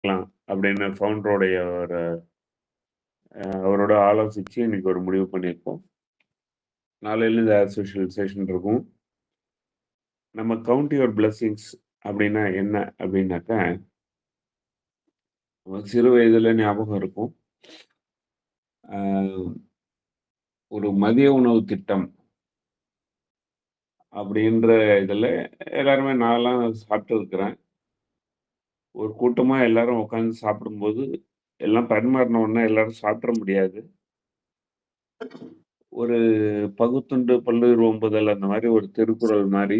ஆரம்பிக்கலாம் அப்படின்னு ஃபவுண்டருடைய ஒரு அவரோட ஆலோசிச்சு இன்னைக்கு ஒரு முடிவு பண்ணியிருக்கோம். நாளையிலேருந்து ஆஸ் யூஷுவல் செஷன் இருக்கும். நம்ம கவுண்ட் யுவர் பிளெஸிங்ஸ் அப்படின்னா என்ன அப்படின்னாக்கா, நமக்கு சிறு வயதில ஞாபகம் இருக்கும். அ ஒரு மதிய உணவு திட்டம் அப்படின்ற இதில எல்லாருமே நான்லாம் சாப்பிட்டுருக்கிறேன். ஒரு கூட்டமா எல்லாரும் உட்காந்து சாப்பிடும்போது, எல்லாம் பரிமாறின உடனே எல்லாரும் சாப்பிட்ற முடியாது. ஒரு பகுத்துண்டு பல்லுயிர் ஓம்புதல் அந்த மாரி ஒரு திருக்குறள் மாரி,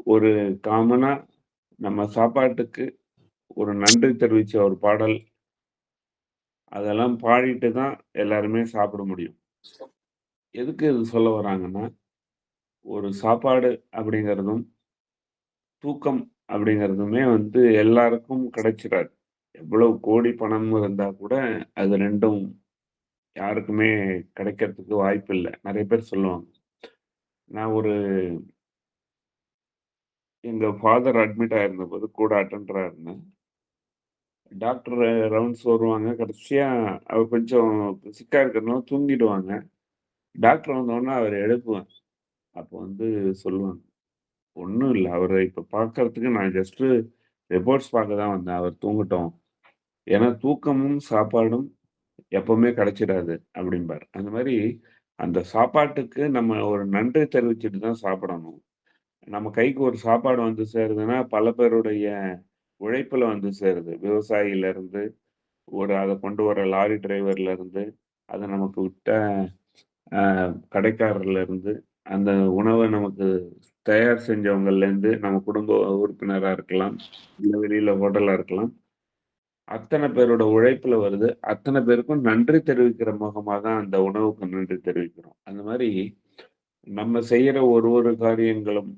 ஒரு காமனா நம்ம சாப்பாட்டுக்கு ஒரு நன்றி தெரிவிச்ச ஒரு பாடல், அதெல்லாம் பாடிட்டு தான் எல்லாருமே சாப்பிட முடியும். எதுக்கு இது சொல்ல வராங்கன்னா, ஒரு சாப்பாடு அப்படிங்கிறதும், தூக்கம் அப்படிங்கிறதுமே வந்து எல்லாருக்கும் கிடைச்சிராது. எவ்வளவு கோடி பணம் இருந்தா கூட, அது 2ம் யாருக்குமே கிடைக்கிறதுக்கு வாய்ப்பில்ல. நெறைய பேர் சொல்லுவாங்க. நான் ஒரு எங்க ஃபாதர் அட்மிட் ஆயிருந்தபோது கூட அட்டெண்டரா இருந்தேன். டாக்டர் ரவுண்ட்ஸ் வருவாங்க. கடைசியா அவர் கொஞ்சம் சிக்கா இருக்கிறனால தூங்கிடுவாங்க. டாக்டர் வந்தோனே அவர எழுப்புவேன். அப்போ வந்து சொல்லுவாங்க, "ஒண்ணும் இல்ல. அவர இப்ப பார்க்கறதுக்கு நான் ஜஸ்ட்டு ரிப்போர்ட்ஸ் பார்க்க தான் வந்தேன். அவர் தூங்கட்டும். ஏன்னா தூக்கமும், சாப்பாடும் எப்பவுமே கிடைச்சிடாது." அப்படிம்பாரு. அந்த மாரி அந்த சாப்பாட்டுக்கு நம்ம ஒரு நன்றி தெரிவிச்சுட்டு தான் சாப்பிடணும். நம்ம கைக்கு ஒரு சாப்பாடு வந்து சேருதுன்னா, பல பேருடைய உழைப்புல வந்து சேருது. விவசாயியிலருந்து, அத கொண்டு வர லாரி டிரைவர்லருந்து, அத நமக்கு விட்ட அ கடைக்காரர்லருந்து, அந்த உணவ நமக்கு தயார் செஞ்சவங்கள்லேருந்து, நம்ம குடும்ப உறுப்பினரா இருக்கலாம், இல்ல வெளியில ஹோட்டலா இருக்கலாம். அத்தன பேரோட உழைப்புல வருது. அத்தன பேருக்கும் நன்றி தெரிவிக்கிற முகமா தான் அந்த உணவுக்கு நன்றி தெரிவிக்கிறோம். அந்த மாரி நம்ம செய்யற ஒரு ஒரு காரியங்களும்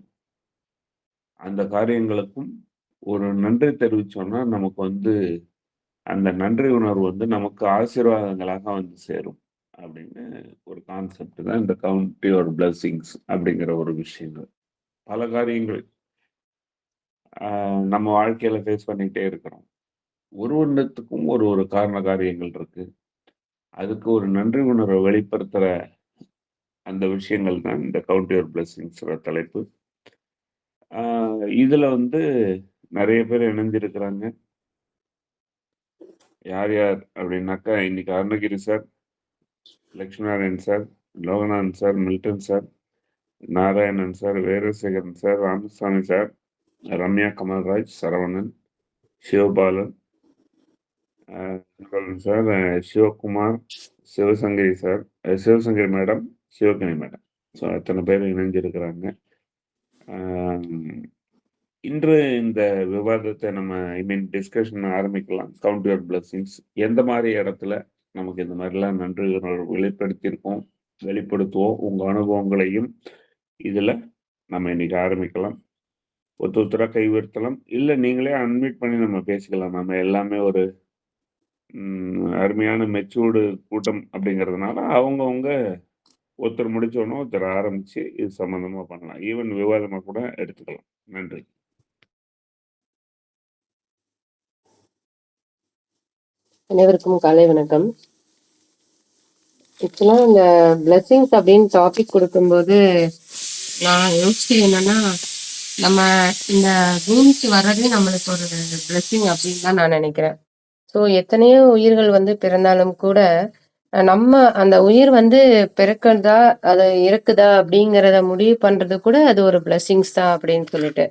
அந்த காரியங்களுக்கும் ஒரு நன்றி தெரிவிச்சோம்னா, நமக்கு வந்து அந்த நன்றி உணர்வு வந்து நமக்கு ஆசீர்வாதங்களாக வந்து சேரும். அப்படின்னு ஒரு கான்செப்ட் தான் இந்த கவுண்ட் யுவர் பிளெஸிங்ஸ் அப்படிங்கிற ஒரு விஷயங்கள். பல காரியங்கள் நம்ம வாழ்க்கையில ஃபேஸ் பண்ணிக்கிட்டே இருக்கிறோம். ஒரு ஒண்ணுத்துக்கும் ஒரு ஒரு காரண காரியங்கள் இருக்கு. அதுக்கு ஒரு நன்றி உணர்வை வெளிப்படுத்துற அந்த விஷயங்கள் தான் இந்த கவுண்ட் யுவர் பிளெஸிங்ஸ்ங்கிற தலைப்பு. ஆ இதுல வந்து நெறைய பேர் இணைஞ்சிருக்கிறாங்க. யார் யார் அப்படின்னாக்கா, இன்னைக்கு Arunagiri sir, Lakshmi Narayanan sir, Loganathan sir, Milton sir, Narayanan sir, Veerasekaran sir, Ramasamy sir, Ramya Kamalraj, Saravanan, Sivabalan, Murugan sir, Sivakumar, Sivasankari sir, Sivasankari madam, Sivakani madam. So அத்தனை பேர் இணைஞ்சிருக்கிறாங்க. இன்று இந்த விவாதத்தை நம்ம டிஸ்கஷன் ஆரம்பிக்கலாம். Count your blessings. எந்த மாரி இடத்துல நமக்கு இந்த மாரிலாம் நன்றி உணர்வு வெளிப்படுத்தியிருக்கோம், வெளிப்படுத்துவோம். உங்க அனுபவங்களையும் இதுல நம்ம இன்னைக்கு ஆரம்பிக்கலாம். ஒருத்தரா கை உயர்த்தலாம். இல்ல நீங்களே அன்மியூட் பண்ணி நம்ம பேசிக்கலாம். நம்ம எல்லாமே ஒரு அருமையான மெச்சூர்டு கூட்டம் அப்படிங்கிறதுனால, அவங்கவங்க ஒருத்தர் முடிச்ச உடனே ஒருத்தர் ஆரம்பிச்சு, இது சம்மந்தமா பண்ணலாம். ஈவன் விவாதமா கூட எடுத்துக்கலாம். நன்றி. அனைவருக்கும் காலை வணக்கம். ஆக்சுவலா இந்த பிளெஸிங்ஸ் அப்படின்னு டாபிக் கொடுக்கும்போது நான் யோசிச்சது என்னன்னா, நம்ம இந்த பூமிக்கு வர்றதே நம்மளுக்கு ஒரு பிளெஸிங் அப்படின்னு தான் நான் நினைக்கிறேன். ஸோ எத்தனையோ உயிர்கள் வந்து பிறந்தாலும் கூட நம்ம அந்த உயிர் வந்து பிறக்கிறதா அது இருக்குதா அப்படிங்கிறத முடிவு பண்றது கூட அது ஒரு பிளெஸிங்ஸ் தான் அப்படின்னு சொல்லிட்டு.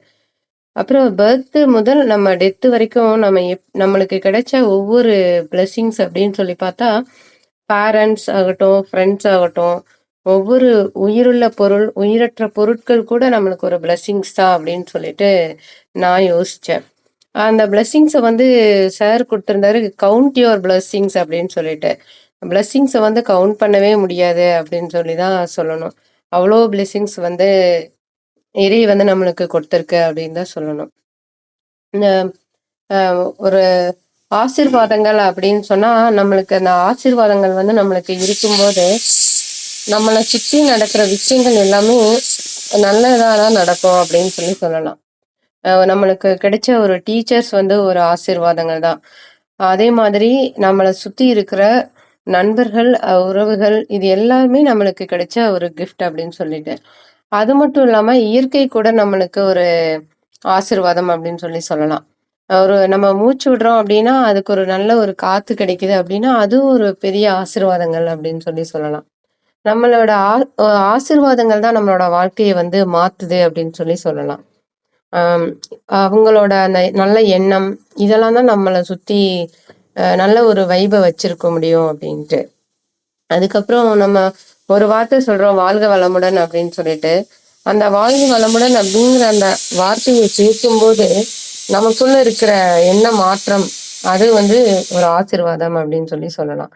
அப்புறம் பர்த் முதல் நம்ம டெத் வரைக்கும் நம்ம நம்மளுக்கு கிடைச்ச ஒவ்வொரு பிளெஸிங்ஸ் அப்படின்னு சொல்லி பார்த்தா, பேரண்ட்ஸ் ஆகட்டும், ஃப்ரெண்ட்ஸ் ஆகட்டும், ஒவ்வொரு உயிருள்ள பொருள், உயிரற்ற பொருட்கள் கூட நம்மளுக்கு ஒரு பிளெஸிங்ஸ் தான் அப்படின்னு சொல்லிட்டு நான் யோசிச்சேன். அந்த பிளெஸிங்ஸ வந்து சார் குடுத்திருந்தாரு. கவுண்ட் யுவர் பிளெஸிங்ஸ் அப்படின்னு சொல்லிட்டு. பிளெஸிங்ஸ வந்து கவுண்ட் பண்ணவே முடியாது அப்படின்னு சொல்லி தான் சொல்லணும். அவ்வளோ பிளெஸிங்ஸ் வந்து இறை வந்து நம்மளுக்கு கொடுத்திருக்கு அப்படின்னு தான் சொல்லணும். இந்த ஒரு ஆசீர்வாதங்கள் அப்படின்னு சொன்னா, நம்மளுக்கு அந்த ஆசீர்வாதங்கள் வந்து நம்மளுக்கு இருக்கும்போது, நம்மள சுத்தி நடக்கிற விஷயங்கள் எல்லாமே நல்லதா தான் நடக்கும் அப்படின்னு சொல்லி சொல்லலாம். நம்மளுக்கு கிடைச்ச ஒரு டீச்சர்ஸ் வந்து ஒரு ஆசீர்வாதங்கள் தான். அதே மாதிரி நம்மள சுத்தி இருக்கிற நண்பர்கள், உறவுகள் இது எல்லாமே நம்மளுக்கு கிடைச்ச ஒரு கிஃப்ட் அப்படின்னு சொல்லிட்டு. அது மட்டும் இல்லாம இயற்கை கூட நம்மளுக்கு ஒரு ஆசீர்வாதம் அப்படின்னு சொல்லலாம். ஒரு நம்ம மூச்சு விடுறோம் அப்படின்னா, அதுக்கு ஒரு நல்ல ஒரு காத்து கிடைக்குது அப்படின்னா, அதுவும் ஒரு பெரிய ஆசீர்வாதங்கள் அப்படின்னு சொல்லலாம். நம்மளோட ஆசீர்வாதங்கள் தான் நம்மளோட வாழ்க்கைய வந்து மாத்துது அப்படின்னு சொல்லலாம். ஆம், அவங்களோட அந்த நல்ல எண்ணம், இதெல்லாம் தான் நம்மள சுத்தி நல்ல ஒரு வைப வச்சிருக்க முடியும் அப்படின்ட்டு. அதுக்கப்புறம் நம்ம ஒரு வார்த்தை சொல்றோம், "வாழ்க வளமுடன்" அப்படின்னு சொல்லிட்டு. அந்த "வாழ்க வளமுடன்" அப்படிங்கிற அந்த வார்த்தையை கேட்கும்போது, நமக்குள்ள இருக்கிற எண்ண மாற்றம், அது வந்து ஒரு ஆசீர்வாதம் அப்படின்னு சொல்லலாம்.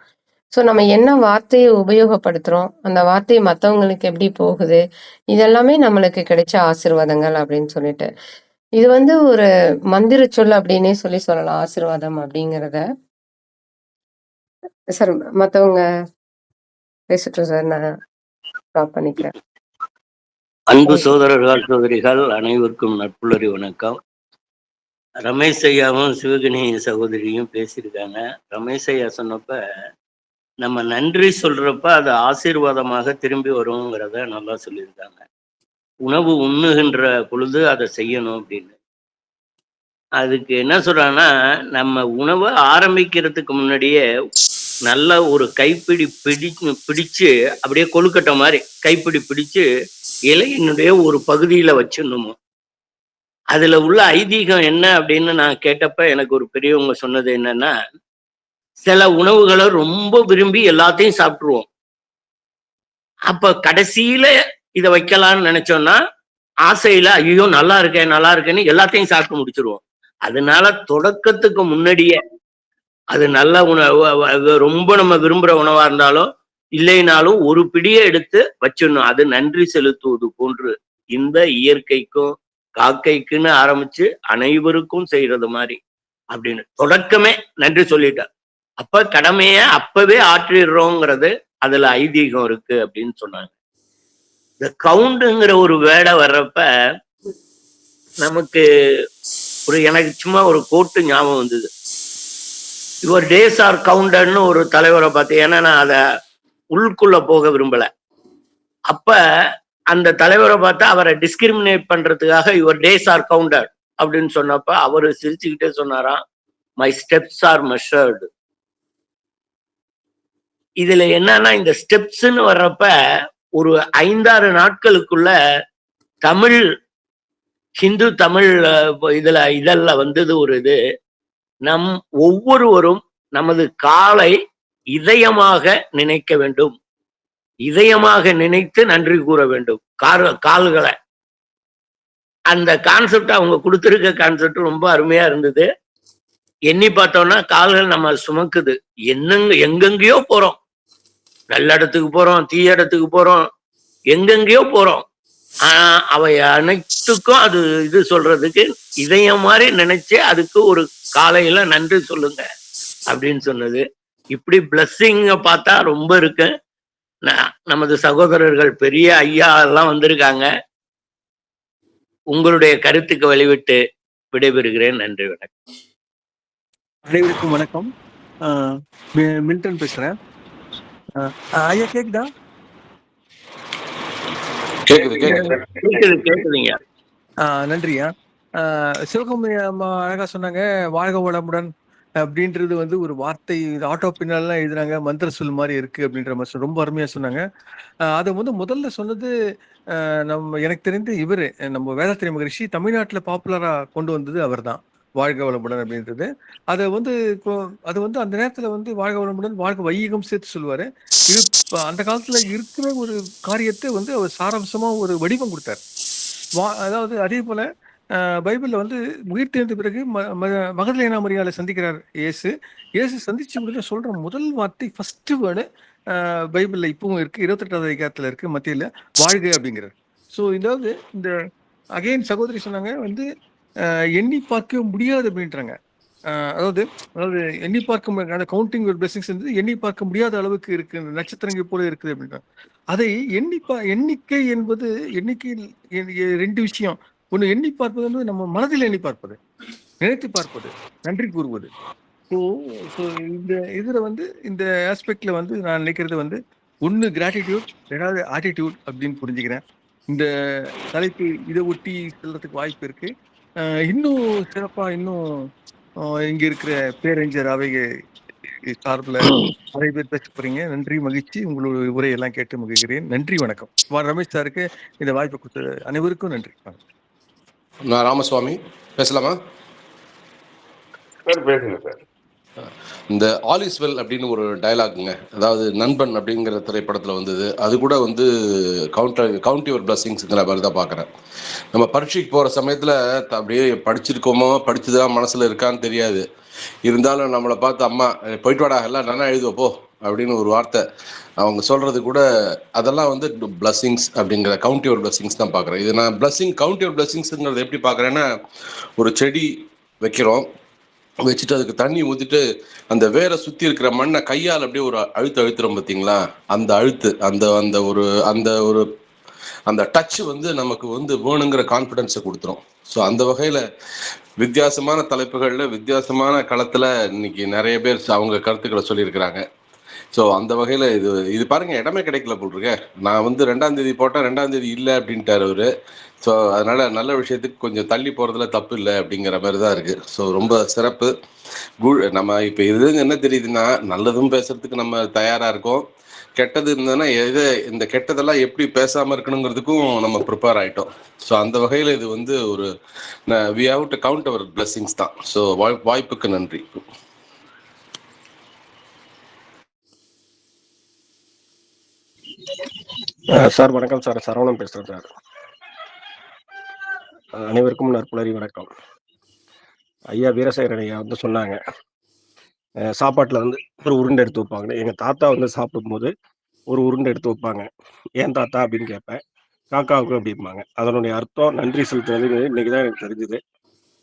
ஸோ நம்ம என்ன வார்த்தைய உபயோகப்படுத்துறோம், அந்த வார்த்தை மத்தவங்களுக்கு எப்படி போகுது, இதெல்லாமே நம்மளுக்கு கிடைச்ச ஆசீர்வாதங்கள் அப்படின்னு சொல்லிட்டு. இது வந்து ஒரு மந்திர சொல் அப்படின்னே சொல்லலாம், ஆசீர்வாதம் அப்படிங்கிறத. சார் மத்தவங்க பேசட்டும் சார். நான் ஸ்டாப் பண்ணிக்கிறேன். அன்பு சோதரர்கள் சகோதரிகள் அனைவருக்கும் நட்புள்ளரி வணக்கம். ரமேஷ் ஐயாவும் சிவகணி சகோதரியும் பேசியிருக்காங்க. ரமேஷ் ஐயா சொன்னப்ப நம்ம நன்றி சொல்றப்ப அது ஆசீர்வாதமாக திரும்பி வருங்கிறத நல்லா சொல்லியிருக்காங்க. உணவு உண்ணுகின்ற பொழுது அதை செய்யணும் அப்படின்னு. அதுக்கு என்ன சொல்றாங்கன்னா, நம்ம உணவை ஆரம்பிக்கிறதுக்கு முன்னாடியே நல்ல ஒரு கைப்பிடி பிடிச்சு அப்படியே கொழுக்கட்டை மாதிரி கைப்பிடி பிடிச்சு இலையினுடைய ஒரு பகுதியில வச்சிடணுமோ. அதுல உள்ள ஐதீகம் என்ன அப்படின்னு நான் கேட்டப்ப எனக்கு ஒரு பெரியவங்க சொன்னது என்னன்னா, சில உணவுகளை ரொம்ப விரும்பி எல்லாத்தையும் சாப்பிட்டுருவோம். அப்ப கடைசியில இதை வைக்கலாம்னு நினைச்சோம்னா ஆசையில ஐயோ நல்லா இருக்கேன் நல்லா இருக்கேன்னு எல்லாத்தையும் சாப்பிட்டு முடிச்சிருவோம். அதனால தொடக்கத்துக்கு முன்னாடியே அது நல்ல உணவு, ரொம்ப நம்ம விரும்புற உணவா இருந்தாலும் இல்லைனாலும் ஒரு பிடியை எடுத்து வச்சிடணும். அது நன்றி செலுத்துவது போன்று இந்த இயற்கைக்கும் காக்கைக்குன்னு ஆரம்பிச்சு அனைவருக்கும் செய்யறது மாதிரி அப்படின்னு தொடக்கமே நன்றி சொல்லிட்டார். அப்ப கடமைய அப்பவே ஆற்றிடுறோங்கிறது அதுல ஐதீகம் இருக்கு அப்படின்னு சொன்னாங்க. இந்த கவுண்டுங்கிற ஒரு வேடை வர்றப்ப நமக்கு எனக்கு சும்மா ஒரு கோட்டு ஞாபகம் வந்தது. யுவர் டேஸ் ஆர் கவுண்டர்னு ஒரு தலைவரை பார்த்து, ஏன்னா நான் அதை உள்குள்ள போக விரும்பல. அப்ப அந்த தலைவரை பார்த்தா அவரை டிஸ்கிரிமினேட் பண்றதுக்காக யுவர் டேஸ் ஆர் கவுண்டர் அப்படின்னு சொன்னப்ப அவரு சிரிச்சுக்கிட்டே சொன்னாராம், மை ஸ்டெப்ஸ் ஆர் மெஷர்டு. இதுல என்னன்னா இந்த ஸ்டெப்ஸ்ன்னு வர்றப்ப ஒரு 5-6 நாட்களுக்குள்ள தமிழ் ஹிந்து தமிழ் இதெல்ல வந்தது ஒரு இது. நம் ஒவ்வொருவரும் நமது காலை இதயமாக நினைக்க வேண்டும், இதயமாக நினைத்து நன்றி கூற வேண்டும். கால்களை அந்த கான்செப்ட் அவங்க கொடுத்திருக்க கான்செப்ட் ரொம்ப அருமையா இருந்தது. எண்ணி பார்த்தோம்னா கால்கள் நம்ம சுமக்குது. எங்கெங்கயோ போறோம், நல்ல இடத்துக்கு போறோம், தீய இடத்துக்கு போறோம், எங்கெங்கயோ போறோம். ஆனா அவை அனைத்துக்கும் அது இது சொல்றதுக்கு இதயம் மாதிரி நினைச்சு அதுக்கு ஒரு காலையில நன்றி சொல்லுங்க அப்படின்னு சொன்னது. இப்படி பிளஸ்ஸிங்க பார்த்தா ரொம்ப இருக்கு. நமது சகோதரர்கள் பெரிய ஐயா எல்லாம் வந்திருக்காங்க. உங்களுடைய கருத்துக்கு வழிவிட்டு விடைபெறுகிறேன். நன்றி, வணக்கம். அனைவருக்கும் வணக்கம். மில்டன் பேசுறேன். ஐயா கேக்குதா? கேக்குதுங்க. நன்றியா. சிவகாமி அம்மா அழகா சொன்னாங்க, வாழ்க வளமுடன் அப்படின்றது வந்து ஒரு வார்த்தை, ஆட்டோ பின்னாலாம் எழுதுனாங்க, மந்திர சொல் மாதிரி இருக்கு அப்படின்ற மாதிரி ரொம்ப அருமையா சொன்னாங்க. அதை வந்து முதல்ல சொன்னது எனக்கு தெரிந்து இவரு நம்ம வேதாத்திரி மகரிஷி தமிழ்நாட்டுல பாப்புலரா கொண்டு வந்தது அவர் தான், வாழ்க வளமுடன் அப்படின்றது. அதை வந்து அது வந்து அந்த நேரத்துல வந்து வாழ்க வளமுடன் வாழ்க வையகம் சேர்த்து சொல்லுவாரு. இது அந்த காலத்துல இருக்கிற ஒரு காரியத்தை வந்து அவர் சாராம்சமா ஒரு வடிவம் கொடுத்தார். அதாவது அதே போல பைபிள்ல வந்து உயிர் தெரிந்த பிறகு மகதலேனா மரியாதை சந்திக்கிறார் இயேசு சந்திச்சு முடிஞ்ச சொல்ற முதல் வார்த்தை ஃபர்ஸ்ட் வேர்டு பைபிள்ல இப்பவும் இருக்கு, 28வது அதிகாரத்துல இருக்கு, மத்தியில வாழ்க அப்படிங்கிறார். ஸோ இதாவது இந்த அகைன் சகோதரி சொன்னாங்க வந்து எண்ணி பார்க்க முடியாது அப்படின்றாங்க. அதாவது எண்ணி பார்க்க அந்த கவுண்டிங் பிளெஸிங்ஸ் வந்து எண்ணி பார்க்க முடியாத அளவுக்கு இருக்கு, நட்சத்திரங்கள் போல இருக்குது அப்படின்றாங்க. அதை எண்ணிக்கை என்பது எண்ணிக்கையில் 2 விஷயம். ஒன்று எண்ணி பார்ப்பது வந்து நம்ம மனதில் எண்ணி பார்ப்பது, நினைத்து பார்ப்பது, நன்றி கூறுவது. ஸோ ஸோ இந்த இதில் வந்து இந்த ஆஸ்பெக்டில் வந்து நான் நினைக்கிறது வந்து ஒன்று கிராட்டிடியூட், ரெண்டாவது ஆட்டிடியூட் அப்படின்னு புரிஞ்சுக்கிறேன். இந்த தலைப்பு இதை ஒட்டி செல்றதுக்கு வாய்ப்பு இருக்கு. இன்னும் சிறப்பாக இன்னும் இங்கே இருக்கிற பேரறிஞர் அவை சார்பில் நிறைய பேர் பேச போறீங்க. நன்றி, மகிழ்ச்சி. உங்களோட உரையெல்லாம் கேட்டு மகிழ்கிறேன். நன்றி, வணக்கம். ரமேஷ் சாருக்கு இந்த வாய்ப்பை கொடுத்த அனைவருக்கும் நன்றி. நான் ராமசுவாமி பேசலாமா சார்? பேசுங்க சார். இந்த ஆல் இஸ் வெல் அப்படின்னு ஒரு டயலாகுங்க, அதாவது நண்பன் அப்படிங்கிற திரைப்படத்தில் வந்தது. அது கூட வந்து கவுண்ட் யுவர் பிளஸிங்ஸுங்கிற மாதிரி தான் பார்க்குறேன். நம்ம பரீட்சைக்கு போகிற சமயத்தில் அப்படியே படிச்சிருக்கோமோ படிச்சுதான் மனசில் இருக்கான்னு தெரியாது. இருந்தாலும் நம்மளை பார்த்து அம்மா போயிட்டு வாடா எல்லாம் நல்லா எழுதுவப்போ அப்படின்னு ஒரு வார்த்தை அவங்க சொல்கிறது கூட, அதெல்லாம் வந்து பிளஸிங்ஸ் அப்படிங்கிற கவுண்ட் யுவர் பிளஸிங்ஸ் தான் பார்க்குறேன். இது நான் பிளஸிங் கவுண்ட் யுவர் பிளஸிங்ஸுங்கிறது எப்படி பார்க்குறேன்னா, ஒரு செடி வைக்கிறோம், வச்சுட்டு அதுக்கு தண்ணி ஊற்றிட்டு அந்த வேரை சுற்றி இருக்கிற மண்ணை கையால் அப்படியே ஒரு அழுத்துறோம் பார்த்தீங்களா, அந்த அழுத்து அந்த அந்த ஒரு அந்த ஒரு அந்த டச் வந்து நமக்கு வந்து வேணுங்கிற கான்ஃபிடென்ஸை கொடுத்துரும். ஸோ அந்த வகையில் வித்தியாசமான தலைப்புகளில் வித்தியாசமான களத்தில் இன்னைக்கு நிறைய பேர் அவங்க கருத்துக்களை சொல்லியிருக்கிறாங்க. ஸோ அந்த வகையில் இது பாருங்கள், இடமே கிடைக்கல போல் இருக்க. நான் வந்து 2ஆம் தேதி போட்டால் 2ஆம் தேதி இல்லை அப்படின்ட்டார் அவர். ஸோ அதனால் நல்ல விஷயத்துக்கு கொஞ்சம் தள்ளி போகிறதுல தப்பு இல்லை அப்படிங்கிற மாதிரி தான் இருக்குது. ஸோ ரொம்ப சிறப்பு. நம்ம இப்போ இது என்ன தெரியுதுன்னா, நல்லதும் பேசுறதுக்கு நம்ம தயாராக இருக்கோம், கெட்டது இருந்ததுன்னா இந்த கெட்டதெல்லாம் எப்படி பேசாமல் இருக்கணுங்கிறதுக்கும் நம்ம ப்ரிப்பேர் ஆகிட்டோம். ஸோ அந்த வகையில் இது வந்து ஒரு we how to count our blessings தான். ஸோ வாய்ப்புக்கு நன்றி. சார் வணக்கம் சார், சரவணன் பேசுகிறேன் சார். அனைவருக்கும் நற்புலரி வணக்கம். ஐயா வீரசேகரன் ஐயா வந்து சொன்னாங்க, சாப்பாட்டில் வந்து ஒரு உருண்டை எடுத்து வைப்பாங்க. எங்கள் தாத்தா வந்து சாப்பிடும்போது ஒரு உருண்டை எடுத்து வைப்பாங்க. ஏன் தாத்தா அப்படின்னு கேட்பேன், காக்காவுக்கு அப்படிம்பாங்க. அதனுடைய அர்த்தம் நன்றி செலுத்துறது இன்னைக்கு தான் எனக்கு தெரிஞ்சுது.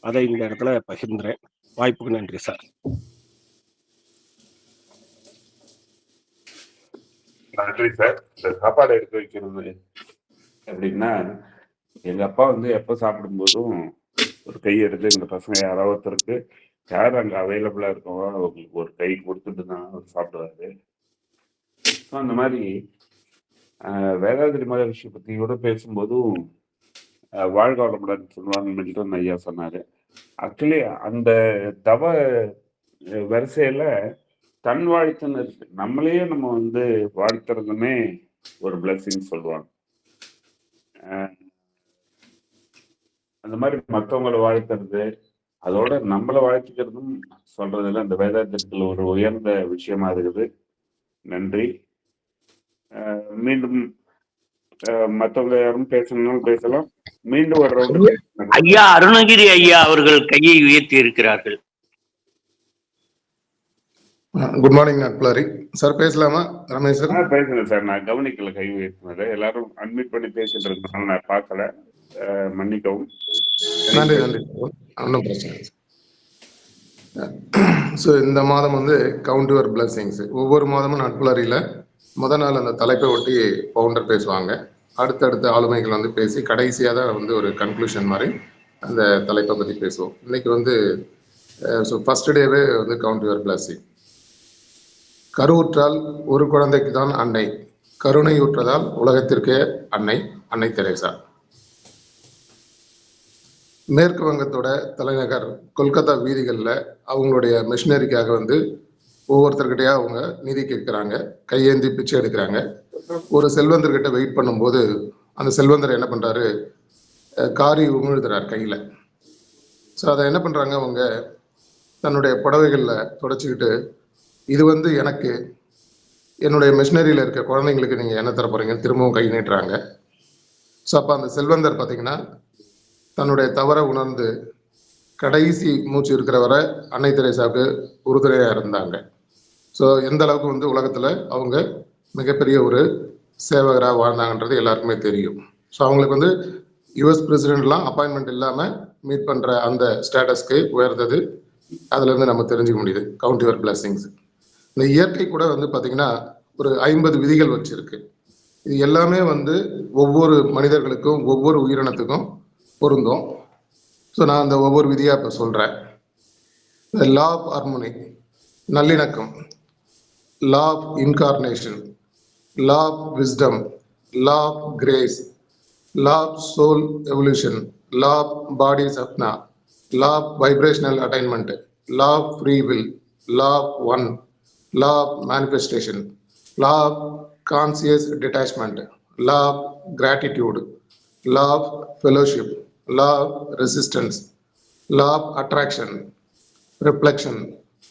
அதை இந்த இடத்துல பகிர்ந்துறேன். வாய்ப்புக்கு நன்றி சார். நன்றி சார். இந்த சாப்பாடு எடுத்து வைக்கிறது அப்படின்னா, எங்க அப்பா வந்து எப்போ சாப்பிடும்போதும் ஒரு கை எடுத்து இந்த பசங்க யாராவது ஒருத்தருக்கு யார் அங்கே அவைலபிளா இருக்கவோ அவங்களுக்கு ஒரு கை கொடுத்துட்டு தான் அவர் சாப்பிடுவாரு. ஸோ அந்த மாதிரி வேதாதிரி மகரிஷி பற்றி கூட பேசும்போதும் வாழ்க வளமுடன் சொல்லுவாங்க மில்டன் ஐயா சொன்னாரு. ஆக்சுவலி அந்த தவ வரிசையில தன் வாழ்த்துன்னு இருக்கு. நம்மளையே நம்ம வந்து வாழ்த்துறதுமே ஒரு பிளஸிங் சொல்லுவாங்க. அந்த மாதிரி மற்றவங்களை வாழ்த்துறது, அதோட நம்மளை வாழ்த்துக்கிறதும் சொல்றதுல அந்த வேதாந்தத்தில் ஒரு உயர்ந்த விஷயமா இருக்குது. நன்றி. மீண்டும் மற்றவங்க யாரும் பேசணும்னாலும் பேசலாம். மீண்டும் ஒரு ரவுண்டு. ஐயா அருணகிரி ஐயா அவர்கள் கையை உயர்த்தி இருக்கிறார்கள். குட் மார்னிங் நட்புலரி சார், பேசலாமா? ரமேஷ் சார் பேசுங்க சார். நான் கவனிக்கல கை உயர்த்தினது. எல்லாரும் அட்மிட் பண்ணி பேசிட்டு இருக்கனால நான் பார்க்கல, மன்னிக்கவும். நன்றி நன்றி, ஒன்றும் பிரச்சனை இல்லை. ஸோ இந்த மாதம் வந்து கவுண்ட் யுவர் பிளஸிங்ஸ். ஒவ்வொரு மாதமும் நட்புலரியில் முதல் நாள் அந்த தலைப்பை ஒட்டி பவுண்டர் பேசுவாங்க. அடுத்தடுத்த ஆளுமைகள் வந்து பேசி கடைசியாக தான் வந்து ஒரு கன்க்ளூஷன் மாதிரி அந்த தலைப்பை பற்றி பேசுவோம். இன்னைக்கு வந்து ஸோ ஃபர்ஸ்ட் டேவே வந்து கவுண்ட் யுவர் பிளஸிங். கருவுற்றால் ஒரு குழந்தைக்கு தான் அன்னை, கருணையுற்றதால் உலகத்திற்கே அன்னை, அன்னை தெரேசா. மேற்கு வங்கத்தோட தலைநகர் கொல்கத்தா வீதிகளில் அவங்களுடைய மிஷினரிக்காக வந்து ஒவ்வொருத்தர்கிட்டயா அவங்க நிதி கேட்குறாங்க, கையேந்தி பிச்சை எடுக்கிறாங்க. ஒரு செல்வந்தர்கிட்ட வெயிட் பண்ணும்போது அந்த செல்வந்தர் என்ன பண்ணுறாரு, காரி உமிழ்கிறார் கையில். ஸோ அதை என்ன பண்ணுறாங்க, அவங்க தன்னுடைய புடவைகளில் தொடச்சிக்கிட்டு, இது வந்து எனக்கு என்னுடைய மிஷினரியில் இருக்க குழந்தைங்களுக்கு நீங்கள் என்ன தர போகிறீங்கன்னு திரும்பவும் கை நீட்டுறாங்க. ஸோ அப்போ அந்த செல்வந்தர் பார்த்தீங்கன்னா தன்னுடைய தவறை உணர்ந்து கடைசி மூச்சு இருக்கிற வரை அன்னை தெரேசாவுக்கு உறுதுணையாக இருந்தாங்க. ஸோ எந்த அளவுக்கு வந்து உலகத்தில் அவங்க மிகப்பெரிய ஒரு சேவகராக வாழ்ந்தாங்கன்றது எல்லாருக்குமே தெரியும். ஸோ அவங்களுக்கு வந்து யுஎஸ் பிரசிடென்ட்லாம் அப்பாயின்மெண்ட் இல்லாமல் மீட் பண்ணுற அந்த ஸ்டேட்டஸ்க்கு உயர்ந்தது. அதுலேருந்து நம்ம தெரிஞ்சுக்க முடியுது கவுண்ட் யுவர் பிளஸிங்ஸ். இந்த இயற்கை கூட வந்து பார்த்திங்கன்னா ஒரு 50 விதிகள் வச்சுருக்கு. இது எல்லாமே வந்து ஒவ்வொரு மனிதர்களுக்கும் ஒவ்வொரு உயிரினத்துக்கும் பொருந்தும். ஸோ நான் அந்த ஒவ்வொரு விதியாக இப்போ சொல்கிறேன். The law of harmony, நல்லிணக்கம், law of incarnation, law of wisdom, law of grace, law of soul evolution, law of body sapna, law of vibrational attainment, law of free will, law of one, law of manifestation, law of conscious detachment, law of gratitude, law of fellowship, law of resistance, law of attraction, reflection,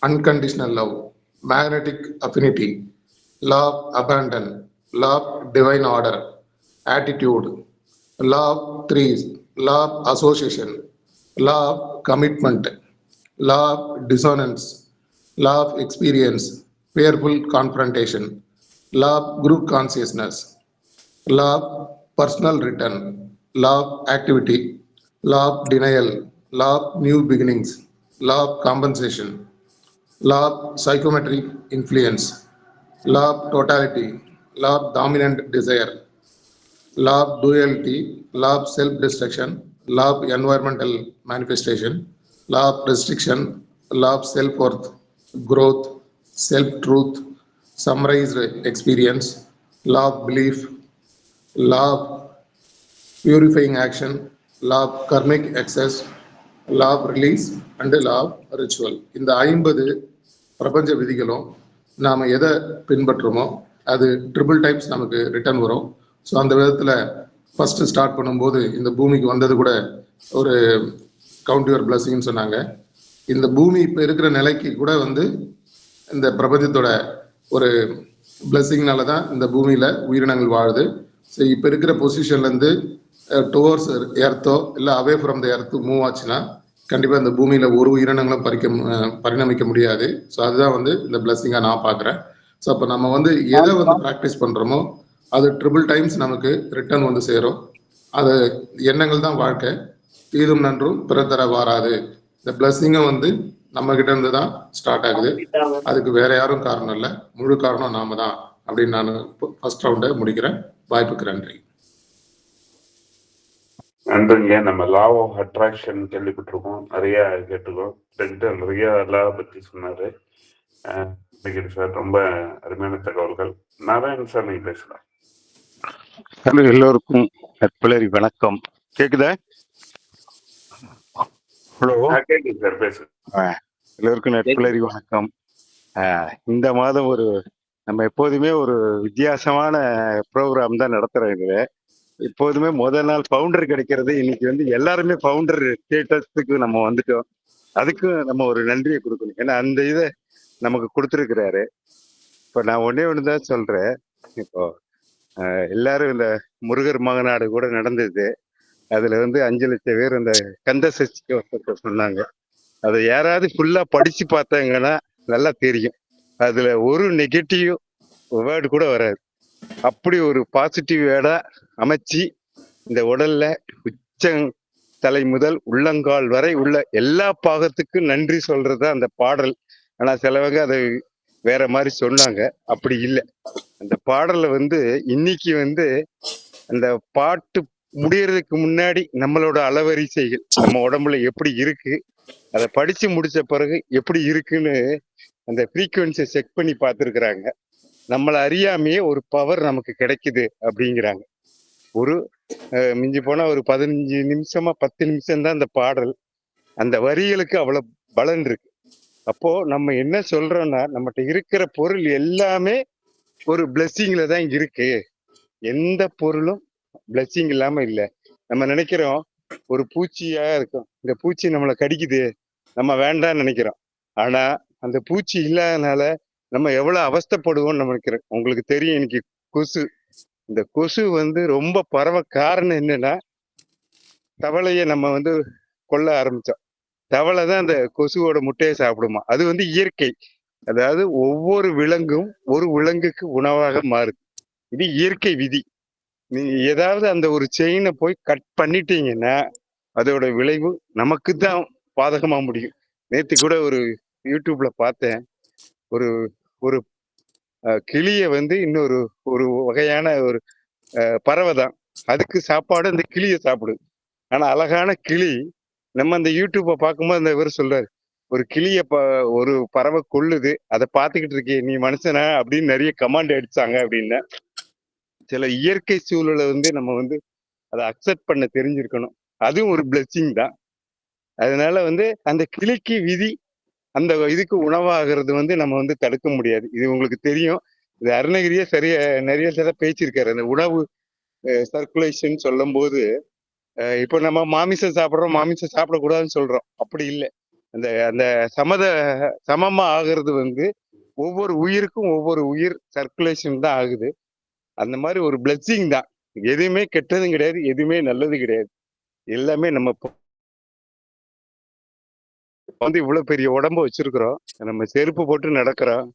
unconditional love, magnetic affinity, law of abandon, law of divine order, attitude, law of threes, law of association, law of commitment, law of dissonance, law of experience, fearful confrontation, law of group consciousness, law of personal return, law of activity, law of denial, law of new beginnings, law of compensation, law of psychometric influence, law of totality, law of dominant desire, law of duality, law of self-destruction, law of environmental manifestation, law of restriction, law of self-worth, growth, self-truth, summarized experience, law of belief, law of purifying action, law of karmic excess, law of release and law of ritual. இந்த 50 பிரபஞ்ச விதிகளும் நாம் எதை பின்பற்றுமோ அது triple times நமக்கு return வரும். So அந்த விதத்தில் first start பண்ணும்போது இந்த பூமிக்கு வந்தது கூட ஒரு கவுண்ட் யுவர் பிளஸிங்னு சொன்னாங்க. இந்த பூமி இப்போ இருக்கிற நிலைக்கு கூட வந்து இந்த பிரபஞ்சத்தோட ஒரு பிளஸிங்னால தான் இந்த பூமியில் உயிரினங்கள் வாழுது. ஸோ இப்போ இருக்கிற பொசிஷன்லேருந்து டுவர்ட்ஸ் எர்த்தோ இல்லை away from the earth move ஆச்சுன்னா கண்டிப்பாக இந்த பூமியில் ஒரு உயிரினங்களும் பரிணமிக்க முடியாது. ஸோ அதுதான் வந்து இந்த பிளஸிங்காக நான் பார்க்குறேன். ஸோ அப்போ நம்ம வந்து எதை வந்து ப்ராக்டிஸ் பண்ணுறோமோ அது ட்ரிபிள் டைம்ஸ் நமக்கு ரிட்டர்ன் வந்து சேரும். அது எண்ணங்கள் தான் வாழ்க்கை, தீதும் நன்றும் பிறத்தர வாராது. இந்த பிளஸிங்கும் வந்து நம்ம கிட்ட இருந்து தான் ஸ்டார்ட் ஆகுது. அதுக்கு வேற யாரும் காரணம் இல்லை, முழு காரணம் நாம தான் அப்படின்னு நான் ஃபர்ஸ்ட் ரவுண்டை முடிக்கிறேன். வாய்ப்புக்கு நன்றி. நன்றிங்க. நம்ம லா ஆஃப் அட்ராக்ஷன் கேள்விப்பட்டிருக்கோம், நிறைய கேட்டுக்கோம். நிறைய லா பற்றி சொன்னாரு சார். ரொம்ப அருமையான தகவல்கள். நாராயணன் சார் நீங்க பேசலாம். ஹலோ, எல்லோருக்கும் நட்புலரி வணக்கம். கேக்குதா? ஹலோ, கேக்குது சார், பேசுங்க. எல்லோருக்கும் நட்புலரி வணக்கம். இந்த மாதம் நம்ம எப்போதுமே ஒரு வித்தியாசமான ப்ரோக்ராம் தான் நடத்துறோம். இதுல எப்போதுமே முதல் நாள் ஃபவுண்டர் கிடைக்கிறது, இன்னைக்கு வந்து எல்லாருமே ஃபவுண்டர் ஸ்டேட்டஸுக்கு நம்ம வந்துட்டோம். அதுக்கு நம்ம ஒரு நன்றியை கொடுக்கணும், ஏன்னா அந்த இதை நமக்கு கொடுத்துருக்கிறாரு. இப்போ நான் ஒன்னே ஒன்று தான் சொல்றேன். இப்போ எல்லாரும் இந்த முருகர் மகநாடு கூட நடந்தது. அதுல வந்து 5 லட்சம் பேர் இந்த கந்த சஷ்டி கவசத்தை சொன்னாங்க. அதை யாராவது ஃபுல்லா படிச்சு பார்த்தாங்கன்னா நல்லா தெரியும். அதுல ஒரு நெகட்டிவ் வேர்டு கூட வராது. அப்படி ஒரு பாசிட்டிவ் வேர்டா அமைச்சு இந்த உடல்ல உச்சங் தலை முதல் உள்ளங்கால் வரை உள்ள எல்லா பாகத்துக்கும் நன்றி சொல்றதுதான் அந்த பாடல். ஆனா சிலவங்க அதை வேற மாதிரி சொன்னாங்க. அப்படி இல்லை. அந்த பாடல்ல வந்து இன்னைக்கு வந்து அந்த பாட்டு முடியறதுக்கு முன்னாடி நம்மளோட அளவரிசைகள் நம்ம உடம்புல எப்படி இருக்கு, அதை படிச்சு முடிச்ச பிறகு எப்படி இருக்குன்னு அந்த ஃப்ரீக்குவன்சியை செக் பண்ணி பார்த்துருக்குறாங்க. நம்மளை அறியாமையே ஒரு பவர் நமக்கு கிடைக்குது அப்படிங்கிறாங்க. ஒரு மிஞ்சி போனா ஒரு 15 நிமிஷமா 10 நிமிஷம் தான் அந்த பாடல். அந்த வரிகளுக்கு அவ்வளவு பலன் இருக்கு. அப்போ நம்ம என்ன சொல்றோம்னா, நம்மகிட்ட இருக்கிற பொருள் எல்லாமே ஒரு பிளெஸ்ஸிங்ல தான் இருக்கு. எந்த பொருளும் பிளெஸ்ஸிங் இல்லாம இல்லை. நம்ம நினைக்கிறோம் ஒரு பூச்சியா இருக்கும், இந்த பூச்சி நம்மளை கடிக்குது, நம்ம வேண்டாம்னு நினைக்கிறோம். ஆனா அந்த பூச்சி இல்லாதனால நம்ம எவ்வளவு அவஸ்தைப்படுவோம்னு நினைக்கிறோம். உங்களுக்கு தெரியும், இன்னைக்கு கொசு, இந்த கொசு வந்து ரொம்ப பரவ காரணம் என்னன்னா, தவளையை நம்ம வந்து கொல்ல ஆரம்பிச்சோம். தவளை தான் அந்த கொசுவோட முட்டையை சாப்பிடுமா. அது வந்து இயற்கை. அதாவது ஒவ்வொரு விலங்கும் ஒரு விலங்குக்கு உணவாக மாறுது. இது இயற்கை விதி. நீங்க ஏதாவது அந்த ஒரு செயினை போய் கட் பண்ணிட்டீங்கன்னா அதோட விளைவு நமக்கு தான் பாதகமா முடியும். நேத்து கூட ஒரு யூடியூப்ல பார்த்தேன், ஒரு ஒரு கிளிய வந்து இன்னொரு ஒரு வகையான ஒரு பறவை தான், அதுக்கு சாப்பாடு அந்த கிளிய சாப்பிடுது. ஆனா அழகான கிளி. நம்ம அந்த யூடியூப்பை பார்க்கும்போது அந்த இவர் சொல்றாரு, ஒரு கிளிய ஒரு பறவை கொல்லுது, அதை பார்த்துக்கிட்டு இருக்கே நீ மனுஷனா அப்படின்னு நிறைய கமாண்ட் அடிச்சாங்க அப்படின்னு. சில இயற்கை சூழலை வந்து நம்ம வந்து அதை அக்செப்ட் பண்ண தெரிஞ்சிருக்கணும். அதுவும் ஒரு பிளெஸிங் தான். அதனால வந்து அந்த கிளிக்கு விதி அந்த இதுக்கு உணவாகிறது வந்து நம்ம வந்து தடுக்க முடியாது. இது உங்களுக்கு தெரியும். இது அருணகிரியே நிறைய பேசியிருக்காரு. அந்த உணவு சர்க்குலேஷன் சொல்லும் போது இப்போ நம்ம மாமிசம் சாப்பிட்றோம், மாமிசம் சாப்பிடக்கூடாதுன்னு சொல்றோம். அப்படி இல்லை. அந்த அந்த சமமா ஆகிறது வந்து ஒவ்வொரு உயிருக்கும் ஒவ்வொரு உயிர் சர்க்குலேஷன் தான் ஆகுது. அந்த மாதிரி ஒரு பிளெஸிங் தான். எதுவுமே கெட்டதும் கிடையாது, எதுவுமே நல்லது கிடையாது. எல்லாமே நம்ம வந்து இவ்வளவு பெரிய உடம்ப வச்சிருக்கிறோம். நம்ம செருப்பு போட்டு நடக்கிறோம்.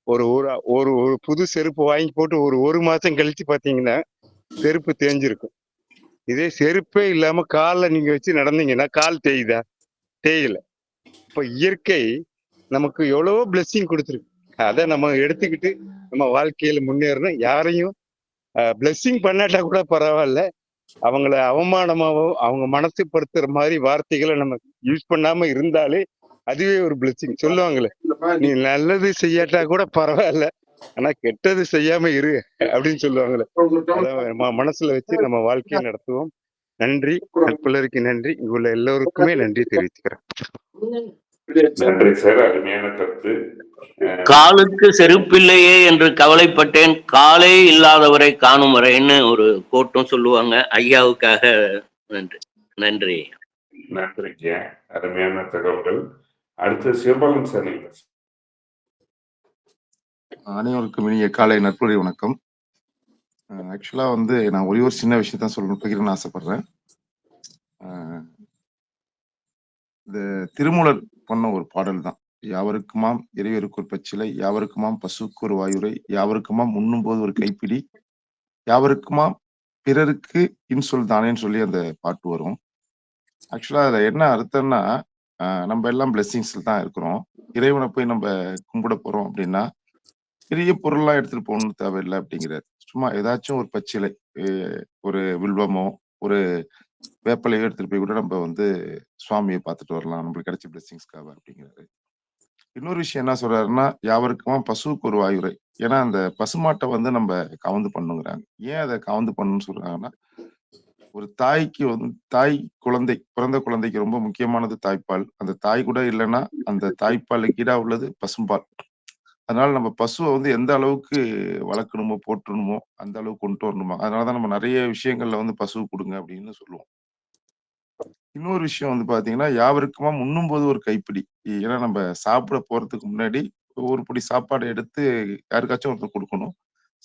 ஒரு ஒரு ஒரு புது செருப்பு வாங்கி போட்டு ஒரு மாசம் கழிச்சு பாத்தீங்கன்னா செருப்பு தேஞ்சிருக்கும். இதே செருப்பே இல்லாம காலில் நீங்க வச்சு நடந்தீங்கன்னா கால் தேயுதா? தேயல. இப்ப இயற்கை நமக்கு எவ்வளவோ பிளெஸிங் கொடுத்துருக்கு. அதை நம்ம எடுத்துக்கிட்டு நம்ம வாழ்க்கையில முன்னேறணும். யாரையும் பிளெஸிங் பண்ணாட்டா கூட பரவாயில்ல, அவங்கள அவமானமாவோ அவங்க மனசுப்படுத்துற மாதிரி வார்த்தைகளை நம்ம யூஸ் பண்ணாம இருந்தாலே அதுவே ஒரு பிளெஸிங். சொல்லுவாங்களே, நீ நல்லது செய்யாட்டா கூட பரவாயில்ல, ஆனா கெட்டது செய்யாம இரு அப்படின்னு சொல்லுவாங்களே. அத மனசுல வச்சு நம்ம வாழ்க்கையை நடத்துவோம். நன்றி. நட்புலருக்கு நன்றி. இங்குள்ள எல்லோருக்குமே நன்றி தெரிவிச்சுக்கிறேன். நன்றி சார், அருமையான கருத்து. காலுக்கு செருப்பில்லையே என்று கவலைப்பட்டேன், காலே இல்லாதவரை காணும் வரைன்னு ஒரு கோட்டும் சொல்லுவாங்க. ஐயாவுக்காக நன்றி. நன்றி. நன்றிங்க, அருமையான தகவல்கள். அடுத்து சிவபாலன் சார். அனைவருக்கும் இனிய காலை நட்புரை வணக்கம். ஆக்சுவலா வந்து நான் ஒரே ஒரு சின்ன விஷயத்தான் பகிரணும்னு ஆசைப்படுறேன். இந்த திருமூலர் பண்ண ஒரு பாடல் தான். யாவருக்குமாம் இறைவருக்கு ஒரு பச்சிலை, யாவருக்குமாம் பசுக்கு ஒரு வாயுரை, யாவருக்குமாம் உண்ணும் போது ஒரு கைப்பிடி, யாவருக்குமாம் பிறருக்கு இன்சொல் தானேன்னு சொல்லி அந்த பாட்டு வரும். ஆக்சுவலா அதுல என்ன அர்த்தம்னா, நம்ம எல்லாம் பிளெஸிங்ஸ்ல தான் இருக்கிறோம். இறைவனை போய் நம்ம கும்பிட போறோம் அப்படின்னா பெரிய பொருள்லாம் எடுத்துட்டு போகணும்னு தேவையில்லை அப்படிங்கிறாரு. சும்மா ஏதாச்சும் ஒரு பச்சிலை, ஒரு வில்வமோ ஒரு வேப்பலையோ எடுத்துட்டு போய் கூட நம்ம வந்து சுவாமியை பார்த்துட்டு வரலாம், நம்மளுக்கு கிடைச்ச பிளெஸிங்ஸ்க்காக அப்படிங்கிறாரு. இன்னொரு விஷயம் என்ன சொல்றாருன்னா, யாவருக்குமா பசுவுக்கு ஒரு வாயுரை. ஏன்னா அந்த பசுமாட்டை வந்து நம்ம கவந்து பண்ணுங்கிறாங்க. ஏன் அதை கவந்து பண்ணணும்னு சொல்றாங்கன்னா, ஒரு தாய்க்கு வந்து பிறந்த குழந்தைக்கு ரொம்ப முக்கியமானது தாய்ப்பால். அந்த தாய் கூட இல்லைன்னா அந்த தாய்ப்பாலுக்கு ஈடா உள்ளது பசும்பால். அதனால நம்ம பசுவை வந்து எந்த அளவுக்கு வளர்க்கணுமோ, போற்றணுமோ அந்த அளவுக்கு கொண்டு வரணுமா. அதனாலதான் நம்ம நிறைய விஷயங்கள்ல வந்து பசுவு கொடுங்க அப்படின்னு சொல்லுவோம். இன்னொரு விஷயம் வந்து பாத்தீங்கன்னா, யாவருக்குமாம் உண்ணும்போது ஒரு கைப்பிடி. ஏன்னா நம்ம சாப்பிட போறதுக்கு முன்னாடி ஒரு பிடி சாப்பாடு எடுத்து யாருக்காச்சும் ஒருத்தர் கொடுக்கணும்.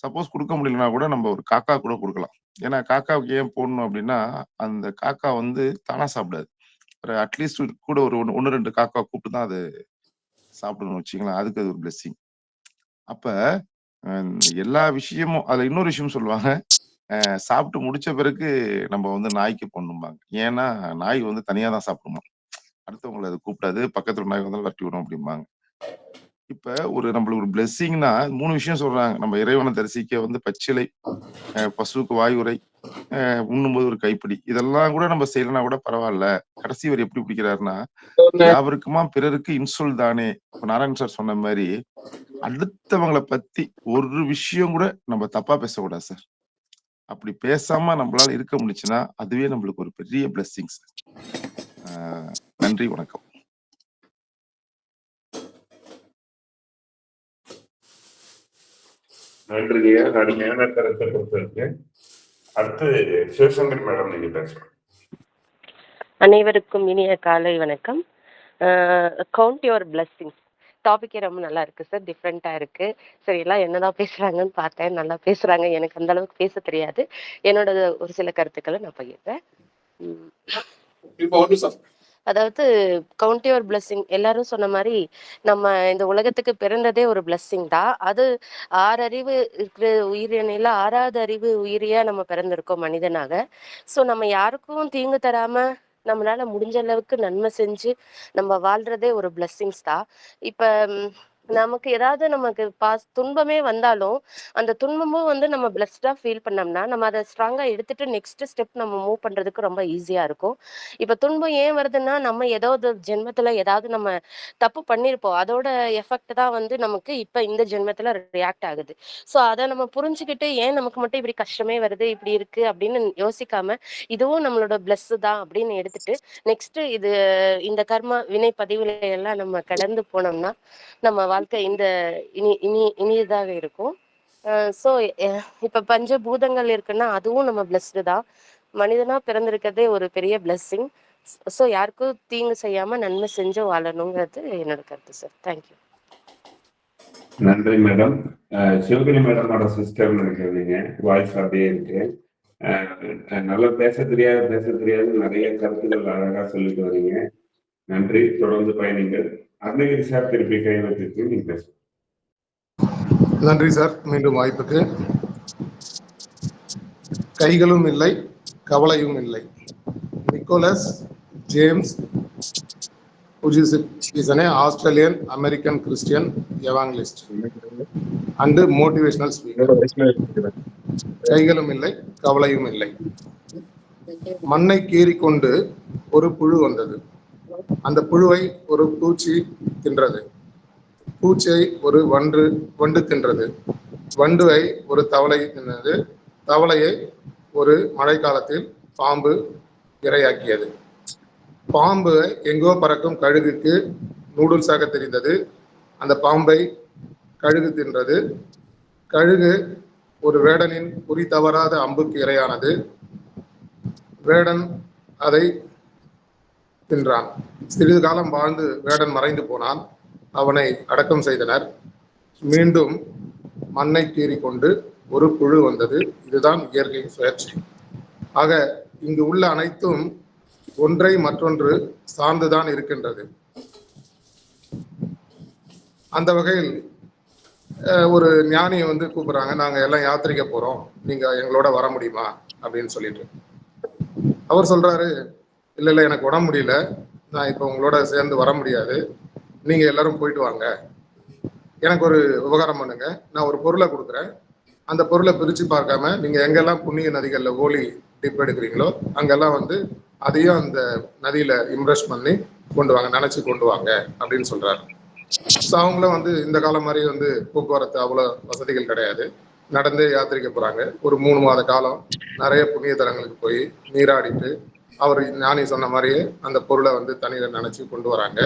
சப்போஸ் கொடுக்க முடியலன்னா கூட நம்ம ஒரு காக்கா கூட கொடுக்கலாம். ஏன்னா காக்காவுக்கு ஏன் போடணும் அப்படின்னா, அந்த காக்கா வந்து தானா சாப்பிடாது. ஒரு அட்லீஸ்ட் கூட ஒரு 1, 2 காக்கா கூப்பிட்டு தான் அது சாப்பிடணும்னு வச்சுக்கலாம். அதுக்கு அது ஒரு பிளெஸிங். அப்ப எல்லா விஷயமும் அதுல இன்னொரு விஷயம் சொல்லுவாங்க. சாப்பிட்டு முடிச்ச பிறகு நம்ம வந்து நாய்க்கு போடணும்பாங்க. ஏன்னா, நாய் வந்து தனியா தான் சாப்பிடுமாம். அடுத்தவங்கள அது கூப்பிடாது. பக்கத்துல நாய் வந்தாலும் விரட்டி விடும் அப்படிம்பாங்க. இப்ப நம்மளுக்கு ஒரு பிளெஸிங்னா 3 விஷயம் சொல்றாங்க. நம்ம இறைவனை தரிசிக்க வந்து பச்சிலை, பசுவுக்கு வாயுரை, உண்ணும்போது ஒரு கைப்பிடி. இதெல்லாம் கூட நம்ம செய்யலனா கூட பரவால்ல. கடைசி வரி எப்படி பிடிக்கிறாருன்னா, யாவருக்குமாம் பிறருக்கு இன்சொல் தானே. இப்ப நாராயணன் சார் சொன்ன மாரி, அடுத்தவங்கள பத்தி ஒரு விஷயம் கூட நம்ம தப்பா பேசக்கூடாது சார். அப்படி பேசாம நம்மளால இருக்க முடிச்சுன்னா, அதுவே நம்மளுக்கு ஒரு பெரிய பிளெஸிங் சார். நன்றி, வணக்கம். நன்றிங்க, அருமையான கருத்தை கொடுத்திருக்கு. அடுத்து சிவசங்கர் மேடம், நீங்க பேசலாம். அனைவருக்கும் இனிய காலை வணக்கம். கவுண்ட் யுவர் பிளெஸிங்ஸ் டாபிக்கே ரொம்ப நல்லா இருக்கு சார். டிஃப்ரெண்டா இருக்கு. சரி, எல்லாம் என்னதான் பேசுறாங்கன்னு பார்த்தேன். நல்லா பேசுறாங்க. எனக்கு அந்த அளவுக்கு பேச தெரியாது. என்னோட ஒரு சில கருத்துக்களை நான் பகிர்றேன். அதாவது கவுண்ட் யுவர் பிளெஸிங் எல்லாரும் சொன்ன மாதிரி நம்ம இந்த உலகத்துக்கு பிறந்ததே ஒரு பிளெஸிங் தான். அது 6 அறிவு இருக்கிற உயிரினில 6வது அறிவு உயிரியா நம்ம பிறந்திருக்கோம் மனிதனாக. ஸோ நம்ம யாருக்கும் தீங்கு தராம நம்மளால முடிஞ்ச அளவுக்கு நன்மை செஞ்சு நம்ம வாழ்றதே ஒரு பிளெஸிங்ஸ் தான். இப்போ நமக்கு ஏதாவது நமக்கு துன்பமே வந்தாலும், அந்த துன்பமும் வந்து நம்ம பிளெஸ்டா ஃபீல் பண்ணோம்னா, நம்ம அத ஸ்ட்ராங்கா எடுத்துட்டு நெக்ஸ்ட் ஸ்டெப் நம்ம மூவ் பண்றதுக்கு ரொம்ப ஈஸியா இருக்கும். இப்ப துன்பம் ஏன் வருதுன்னா, நம்ம ஏதோ ஒரு ஜென்மத்துல ஏதாவது நம்ம தப்பு பண்ணியிருப்போம். அதோட எஃபெக்ட் தான் வந்து நமக்கு இப்ப இந்த ஜென்மத்துல ரியாக்ட் ஆகுது. ஸோ அத நம்ம புரிஞ்சுகிட்டு, ஏன் நமக்கு மட்டும் இப்படி கஷ்டமே வருது, இப்படி இருக்கு அப்படின்னு யோசிக்காம, இதுவும் நம்மளோட பிளெஸ் தான் அப்படின்னு எடுத்துட்டு, நெக்ஸ்ட் இந்த கர்மா வினை பதிவுல எல்லாம் நம்ம கடந்து போனோம்னா, நம்ம வாழ்க்கை இனியதாக இருக்கும். ஸோ இப்ப பஞ்சபூதங்கள் இருக்குன்னா அதுவும் நம்ம பிளெஸ்டு தான். மனிதனா பிறந்திருக்கிறதே ஒரு பெரிய பிளெஸ்ஸிங். ஸோ யாருக்கும் தீங்கு செய்யாம நன்மை செஞ்சு வாழணுங்கிறது என்னோட கருத்து சார். தேங்க்யூ. நன்றி மேடம். சிவகிரி மேடமோட சிஸ்டர் நினைக்கிறீங்க, வாய்ஸ் அப்படியே இருக்கு. நல்லா பேச தெரியாது நிறைய கருத்துக்கள் அழகா சொல்லிட்டு வரீங்க. நன்றி, தொடர்ந்து பயணிங்கள். அருணகிரி சார் திருப்பி கை வச்சிருக்கு, நீங்க பேசுங்க. நன்றி சார், மீண்டும் வாய்ப்புக்கு. கைகளும் இல்லை, கவலையும் இல்லை. Nicholas James is an Australian American Christian evangelist and motivational speaker. கைகளும் இல்லை, கவலையும் இல்லை. மண்ணை கீறிக்கொண்டு ஒரு புழு வந்தது. அந்த புழுவை ஒரு பூச்சி தின்றது. பூச்சியை ஒரு வண்டு தின்றது. வண்டுவை ஒரு தவளை தின்னது. தவளையை ஒரு மழைக்காலத்தில் பாம்பு இரையாக்கியது. பாம்பு எங்கோ பறக்கும் கழுகுக்கு நூடுல்ஸாக தெரிந்தது. அந்த பாம்பை கழுகு தின்றது. கழுகு ஒரு வேடனின் குறி தவறாத அம்புக்கு இரையானது. வேடன் அதை தின்றான். சிறிது காலம் வாழ்ந்து வேடன் மறைந்து போனான். அவனை அடக்கம் செய்தனர். மீண்டும் மண்ணை கீறிக்கொண்டு ஒரு புழு வந்தது. இதுதான் இயற்கையின் சுழற்சி. ஆக இங்கு உள்ள அனைத்தும் ஒன்றை மற்றொன்று சார்ந்துதான் இருக்கின்றது. அந்த வகையில் ஒரு ஞானியை வந்து கூப்பிடுறாங்க, நாங்க எல்லாம் யாத்திரிக்க போறோம், நீங்க எங்களோட வர முடியுமா அப்படின்னு சொல்லிட்டு. அவர் சொல்றாரு, இல்ல எனக்கு உடம்பு முடியல, நான் இப்ப உங்களோட சேர்ந்து வர முடியாது, நீங்க எல்லாரும் போயிட்டு வாங்க. எனக்கு ஒரு உபகாரம் பண்ணுங்க, நான் ஒரு பொருளை கொடுக்குறேன், அந்த பொருளை பிரிச்சு பார்க்காம நீங்க எங்கெல்லாம் புண்ணிய நதிகள்ல ஓலி டிப் எடுக்கிறீங்களோ அங்கெல்லாம் வந்து அதையும் அந்த நதியில இம்ப்ரெஸ் பண்ணி கொண்டு வாங்க, நினைச்சு கொண்டு வாங்க அப்படின்னு சொல்றாரு. ஸோ அவங்களும் வந்து இந்த காலம் மாதிரி வந்து போக்குவரத்து அவ்வளோ வசதிகள் கிடையாது, நடந்தே யாத்திரிக்க போறாங்க. ஒரு 3 மாத காலம் நிறைய புண்ணிய தலங்களுக்கு போய் நீராடிட்டு அவர் ஞானி சொன்ன மாதிரியே அந்த பொருளை வந்து தண்ணியில நினைச்சு கொண்டு வராங்க.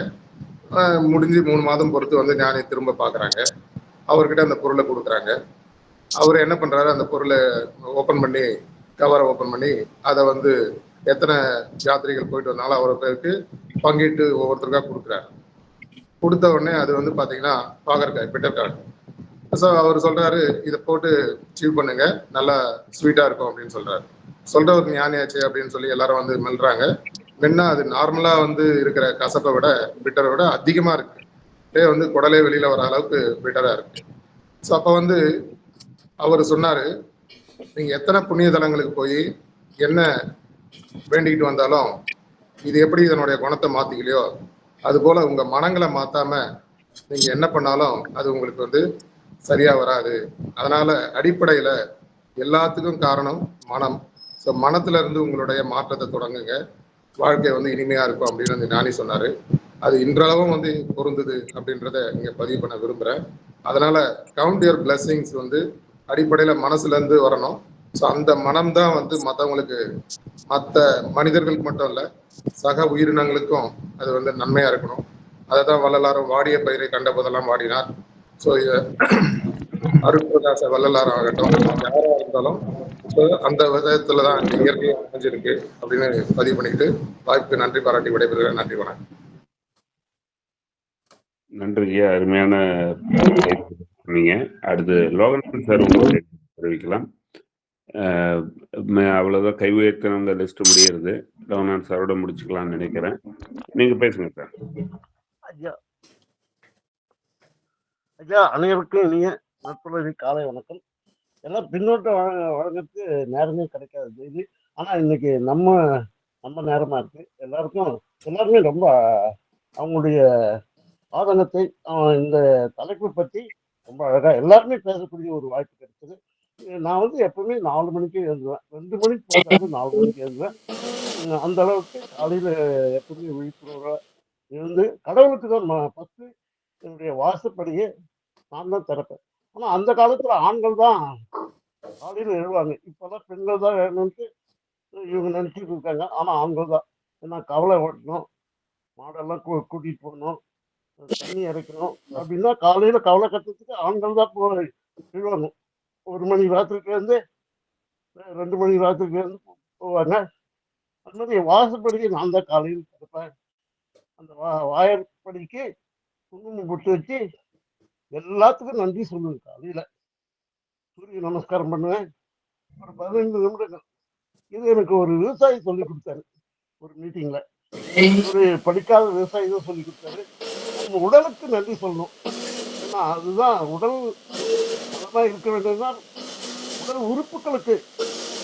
முடிஞ்சு 3 மாதம் பொறுத்து வந்து ஞானி திரும்ப பார்க்குறாங்க. அவர்கிட்ட அந்த பொருளை கொடுக்குறாங்க. அவர் என்ன பண்றாரு, அந்த பொருளை ஓப்பன் பண்ணி கவரை ஓப்பன் பண்ணி அதை வந்து எத்தனை யாத்திரிகள் போயிட்டு வந்தாலும் அவரை பேருக்கு பங்கிட்டு ஒவ்வொருத்தருக்கா கொடுக்குறாரு. கொடுத்த உடனே அது வந்து பார்த்தீங்கன்னா பாகற்காய், பிட்டர்காய். ஸோ அவர் சொல்றாரு, இதை போட்டு சீவ் பண்ணுங்க, நல்லா ஸ்வீட்டா இருக்கும் அப்படின்னு சொல்றாரு. சொல்றவர் ஞானியாச்சு அப்படின்னு சொல்லி எல்லாரும் வந்து மெல்றாங்க. மென்னா அது நார்மலா வந்து இருக்கிற கசப்பை விட பிட்டரை விட அதிகமா இருக்கு. வந்து குடலே வெளியில வர அளவுக்கு பிட்டரா இருக்கு. ஸோ அப்போ வந்து அவர் சொன்னாரு, நீங்க எத்தனை புண்ணிய தலங்களுக்கு போய் என்ன வேண்டிக்கிட்டு வந்தாலும் இது எப்படி இதனுடைய குணத்தை மாத்திக்கலையோ அது போல உங்க மனங்களை மாத்தாம நீங்க என்ன பண்ணாலும் அது உங்களுக்கு வந்து சரியா வராது. அதனால அடிப்படையில எல்லாத்துக்கும் காரணம் மனம். ஸோ மனத்துல இருந்து உங்களுடைய மாற்றத்தை தொடங்குங்க, வாழ்க்கை வந்து இனிமையா இருக்கும் அப்படின்னு வந்து ஞானி சொன்னாரு. அது இன்றளவும் வந்து பொருந்துது அப்படின்றத இங்க பதிவு பண்ண விரும்புறேன். அதனால கவுண்ட் யுவர் பிளெஸிங்ஸ் வந்து அடிப்படையில மனசுல இருந்து வரணும். ஸோ அந்த மனம்தான் வந்து மற்றவங்களுக்கு, மற்ற மனிதர்களுக்கு மட்டும் இல்லை சக உயிரினங்களுக்கும் அது வந்து நன்மையா இருக்கணும். அதை தான் வள்ளலாரும் வாடிய பயிரை கண்ட போதெல்லாம் வாடினார். ஸோ அருட்பிரகாச வள்ளலார் ஆகட்டும், யாராக இருந்தாலும் அந்த விதத்துல தான் இந்த இயற்கையை அமைஞ்சிருக்கு அப்படின்னு பதிவு பண்ணிட்டு வாய்ப்புக்கு நன்றி பாராட்டி விடைபெறுகிறேன். நன்றி, வணக்கம். நன்றி ஐயா, அருமையான சொன்னீங்க. அடுத்து லோகநாதன் சார் உங்களுக்கு தெரிவிக்கலாம். அவ்வளவுதான், கை உயர்த்தினவங்க லிஸ்ட் முடியறது. லோகநாதன் சாரோட முடிச்சுக்கலாம்னு நினைக்கிறேன். நீங்க பேசுங்க சார். ஐயா, அனைவருக்கும் இனிய நட்புறவு காலை வணக்கம். எல்லாம் பின்னோட்டம் வழங்கறதுக்கு நேரமே கிடைக்காது டெய்லி. ஆனா இன்னைக்கு நம்ம நேரமா இருக்கு. எல்லாருமே ரொம்ப அவங்களுடைய ஆதங்கத்தை இந்த தலைப்பை பற்றி ரொம்ப அழகா எல்லாருமே பேசக்கூடிய ஒரு வாய்ப்பு கிடைச்சது. நான் வந்து எப்பவுமே 4 மணிக்கு எழுந்துவேன். 2 மணிக்கு போட்டாலும் 4 மணிக்கு எழுந்துவேன். அந்த அளவுக்கு காலையில எப்பவுமே விழிப்புணர்வா இருந்து கடவுளுக்கு தான் ஃபர்ஸ்ட் என்னுடைய வாசப்படியே நான் தான் திறப்பேன். ஆனா அந்த காலத்துல ஆண்கள் தான் காலையில எழுவாங்க. இப்பதான் பெண்கள் தான் வேணும்ட்டு இவங்க நினைச்சிட்டு இருக்காங்க. ஆனா ஆண்கள் தான். ஏன்னா கவலை ஓட்டணும், மாடெல்லாம் கூட்டிட்டு போகணும், தண்ணி இறைக்கணும் அப்படின்னா காலையில கவலை கட்டுறதுக்கு ஆண்கள் தான் எழுவாங்க. 1 மணி ராத்திரிக்கு இருந்து 2 மணி ராத்திரிக்கு இருந்து போவாங்க. அது மாதிரி வாசப்படிக்கு நான் தான் காலையில் திறப்பேன். அந்த வாயற்படிக்கு குங்குமம் பொட்டு வச்சு எல்லாத்துக்கும் நன்றி சொல்லுவேன். காலையில சூரிய நமஸ்காரம் பண்ணுவேன். ஒரு 15 நிமிடங்கள். இது எனக்கு ஒரு விவசாயி சொல்லி கொடுத்தாரு ஒரு மீட்டிங்ல. ஒரு படிக்காத விவசாயி தான் சொல்லி கொடுத்தாரு. நம்ம உடலுக்கு நன்றி சொல்லணும். ஏன்னா அதுதான் உடல் நலமா இருக்க வேண்டியதுதான். உடல் உறுப்புகளுக்கு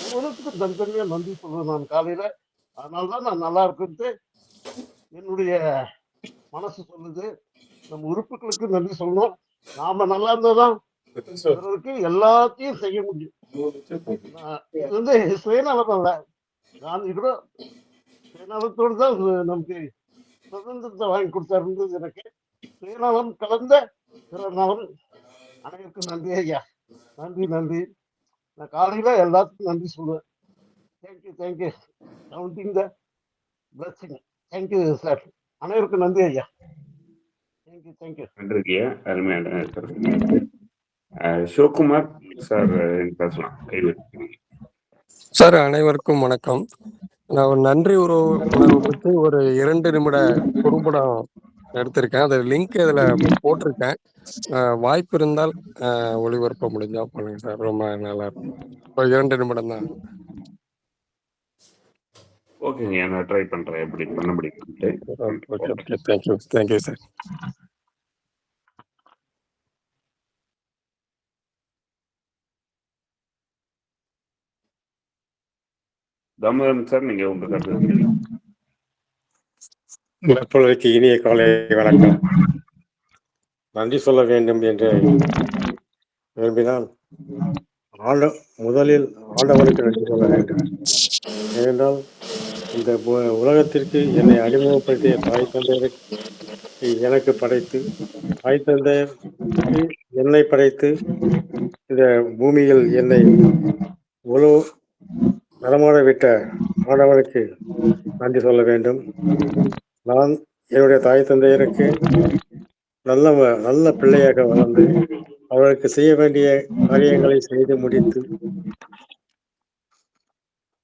ஒவ்வொன்றுத்துக்கும் தனித்தனியா நன்றி சொல்லுவேன் நான் காலையில. அதனாலதான் நான் நல்லா இருக்குன்ட்டு என்னுடைய மனசு சொல்லுது. நம்ம உறுப்புகளுக்கு நன்றி சொல்லணும். நாம நல்லா இருந்தாதான் பிறருக்கு எல்லாத்தையும் செய்ய முடியும். இது வந்து சுயநலம் அல்ல. காந்தி கூட சுயநலத்தோடு தான் நமக்கு சுதந்திரத்தை வாங்கி கொடுத்தாருன்றது எனக்கு. சுயநலம் கலந்த பிறநலம். அனைவருக்கும் நன்றி ஐயா. நன்றி நன்றி. நான் காலையில எல்லாத்துக்கும் நன்றி சொல்லுவேன். Thank you thank you. கவுண்டிங் த பிளஸிங். Thank you sir. அனைவருக்கும் நன்றி ஐயா. Thank you thank you. நன்றிங்க, அருமையான கருத்து. சிவகுமார் சார் பேசலாம். சார் அனைவருக்கும் வணக்கம். நான் ஒரு நன்றி உணர்வு பற்றி ஒரு 2 நிமிட குறும்படம் எடுத்திருக்கேன். அது லிங்க் இதில் போட்டிருக்கேன். வாய்ப்பு இருந்தால் ஒளிபரப்ப முடிஞ்சா பண்ணுங்க சார். ரொம்ப நல்லா இருக்கும். ஒரு 2 நிமிடம் தான். ஓகேங்க, நான் ட்ரை பண்றேன் எப்படி பண்ண முடியும்ட்டு. Okay thank you thank you sir. Damodaran sir, நீங்க உங்க கருத்து. நற்பொழுதுக்கு இனிய காலை வணக்கம். நன்றி சொல்ல வேண்டும் என்று விரும்பினால் முதலில் ஆண்டவனுக்கு நன்றி சொல்ல வேண்டும். ஏனென்றால் இந்த உலகத்திற்கு என்னை அறிமுகப்படுத்திய தாய் தந்தையருக்கு எனக்கு படைத்து, தாய் தந்தையருக்கு என்னை படைத்து, இந்த பூமியில் என்னை முழு நலமான விட்ட ஆண்டவனுக்கு நன்றி சொல்ல வேண்டும். நான் என்னுடைய தாய் தந்தையருக்கு நல்ல பிள்ளையாக வளர்ந்து அவர்களுக்கு செய்ய வேண்டிய காரியங்களை செய்து முடித்து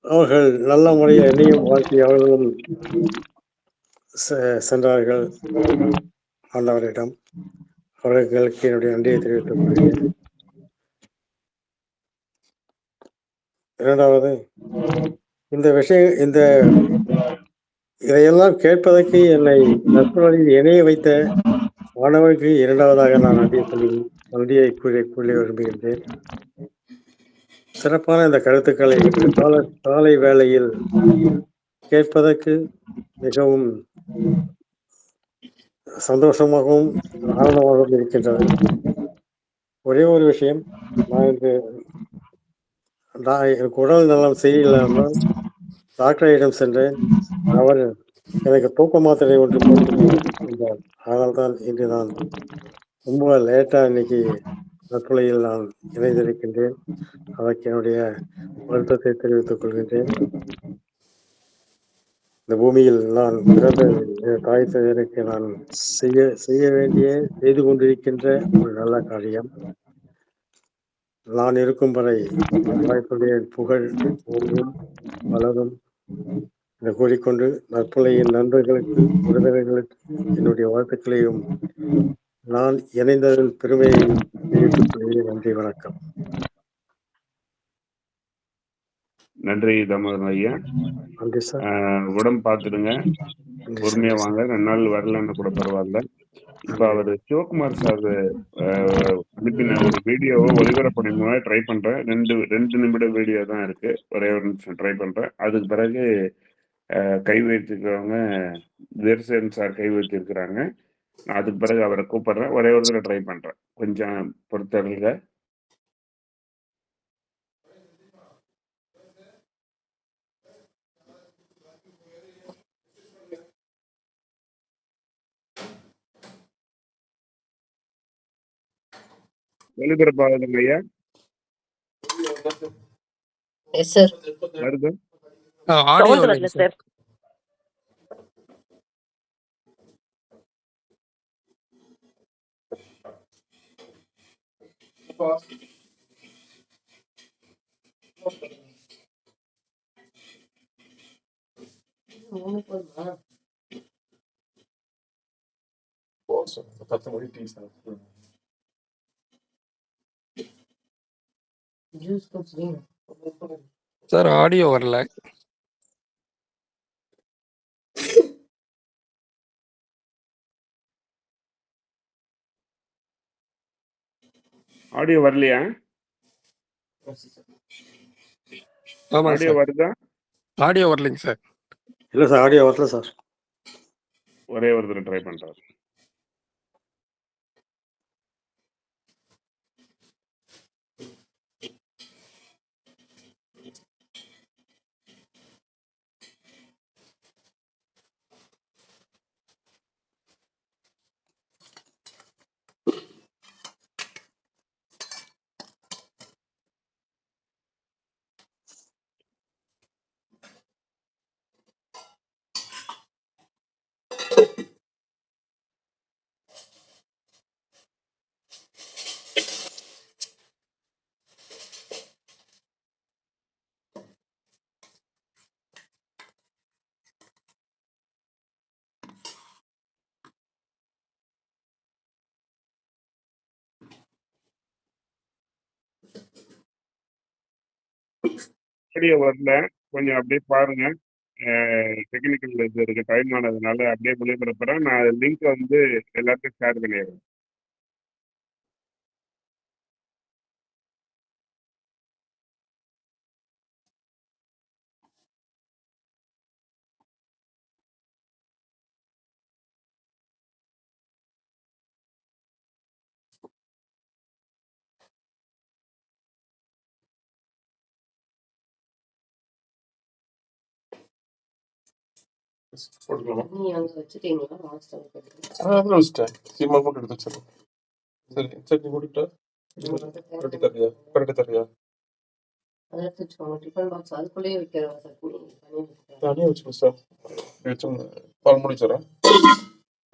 அவர்கள் நல்ல முறையில் என்னையும் வாழ்க்கை அவர்களும் சென்றார்கள் ஆண்டவரிடம். அவர்களுக்கு என்னுடைய நன்றியை தெரிவித்துக் கொள்கிறேன். இரண்டாவது, இதையெல்லாம் கேட்பதற்கு என்னை நற்பொழுதில் இணைய வைத்த மாணவருக்கு இரண்டாவதாக நான் நன்றியை கூறி விரும்புகின்றேன். சிறப்பான இந்த கருத்துக்களை காலை வேளையில் கேட்பதற்கு மிகவும் சந்தோஷமாகவும் ஆனந்தமாகவும் இருக்கின்றது. ஒரே ஒரு விஷயம், எனக்கு உடல் நலம் சரியில்லாமல் டாக்டரிடம் சென்றேன். அவர் எனக்கு தூக்க மாத்திரை ஒன்று போட்டு என்றார். அதனால்தான் இன்று நான் ரொம்ப லேட்டாக இன்னைக்கு நற்பொழுதில் நான் இணைந்திருக்கின்றேன். அதற்கு என்னுடைய வருத்தத்தை தெரிவித்துக் கொள்கின்றேன். இந்த பூமியில் நான் பிறந்த தாய் தந்தையருக்கு நான் செய்ய வேண்டிய செய்து கொண்டிருக்கின்ற ஒரு நல்ல காரியம். நான் இருக்கும் வரை தாய் தந்தையர் புகழ் ஓங்கும் வளரும் என கூறிக்கொண்டு நற்பொழுதின் நண்பர்களுக்கு உறவினர்களுக்கு என்னுடைய வாழ்த்துக்களையும் நான் இணைந்ததன் பெருமையை தெரிவித்துக் கொள்கிறேன். நன்றி, வணக்கம். நன்றி தாமோதரன் ஐயா. நன்றி சார். உடம்பு பார்த்துடுங்க, பொறுமையா வாங்க. 2 நாள் வரலன்னு கூட பரவாயில்ல. இப்ப அவர் சிவகுமார் சார் அனுப்பின ஒரு வீடியோவை ஒளிபரப்பு ட்ரை பண்றேன். 2 நிமிட வீடியோ தான் இருக்கு. ஒரே ஒரு நிமிஷம் ட்ரை பண்றேன். அதுக்கு பிறகு கை வைத்திருக்கிறவங்க தீர்சன் சார் கை வைத்திருக்கிறாங்க. நான் அதுக்கு பிறகு அவரை கூப்பிடுறேன். ஒரே ஒரு தடவை ட்ரை பண்றேன். கொஞ்சம் பொறுத்தருள்க. ஒளிபரப்பாகுதுங்க ஐயா? Yes sir. வருது? ஆடியோ சவுண்ட் இல்லைங்க வரல சார். சார். சார் ஆடியோ வரல. ஆடியோ வரலையா? ஆமாங்க ஆடியோ சார். வருதா? ஆடியோ வரலைங்க சார். இல்லை சார், ஆடியோ வரல சார். ஒரே ஒரு தடவை ட்ரை பண்றாரு. ஆடியோ வரல. கொஞ்சம் அப்படியே பாருங்க. டெக்னிக்கல் இது இருக்கு. டைம் ஆனதுனால அப்படியே ஒளிபரப்புறேன். நான் லிங்க் வந்து எல்லாத்தையும் ஷேர் பண்ணிடுறேன். நீ அங்க வச்சுட்டீங்களா? வாட்ஸ்அப் வச்சுட்டேன். சிம்மா போட்டு எடுத்து வச்சிடறேன். சரி சட்னி போட்டுட்டா புரட்டி தரியா? புரட்டி தரியா? அதை எடுத்து வச்சுக்கோங்க. டிஃபன் பாக்ஸ் அதுக்குள்ளேயே வைக்கிற சட்னி தனியாக வச்சுக்கோ சார். வச்சோம்னா பால் முடிச்சிடறேன்.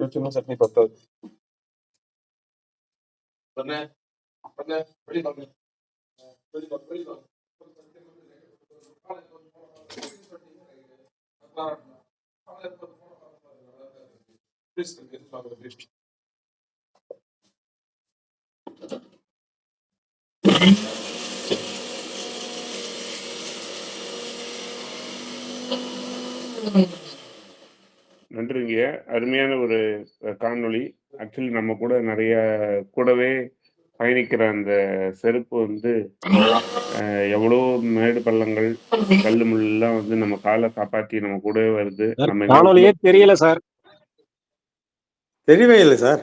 வச்சோம்னா சட்னி பத்தாது. பண்ண பண்ண வெளியே வாங்க. வெளியே வாங்க. வெளியே வாங்க. நன்றிங்க. அருமையான ஒரு காணொளி. ஆக்சுவலி நம்ம கூட நிறைய கூடவே பயணிக்கிற அந்த செருப்பு வந்து எவ்வளோ மேடு பள்ளங்கள், கல்லு முள்ளெல்லாம் வந்து நம்ம காலை காப்பாற்றி நம்ம கூடவே வருது. சார் நம்ம இந்த காணொலியே தெரியல சார். தெரியவே இல்லை சார்.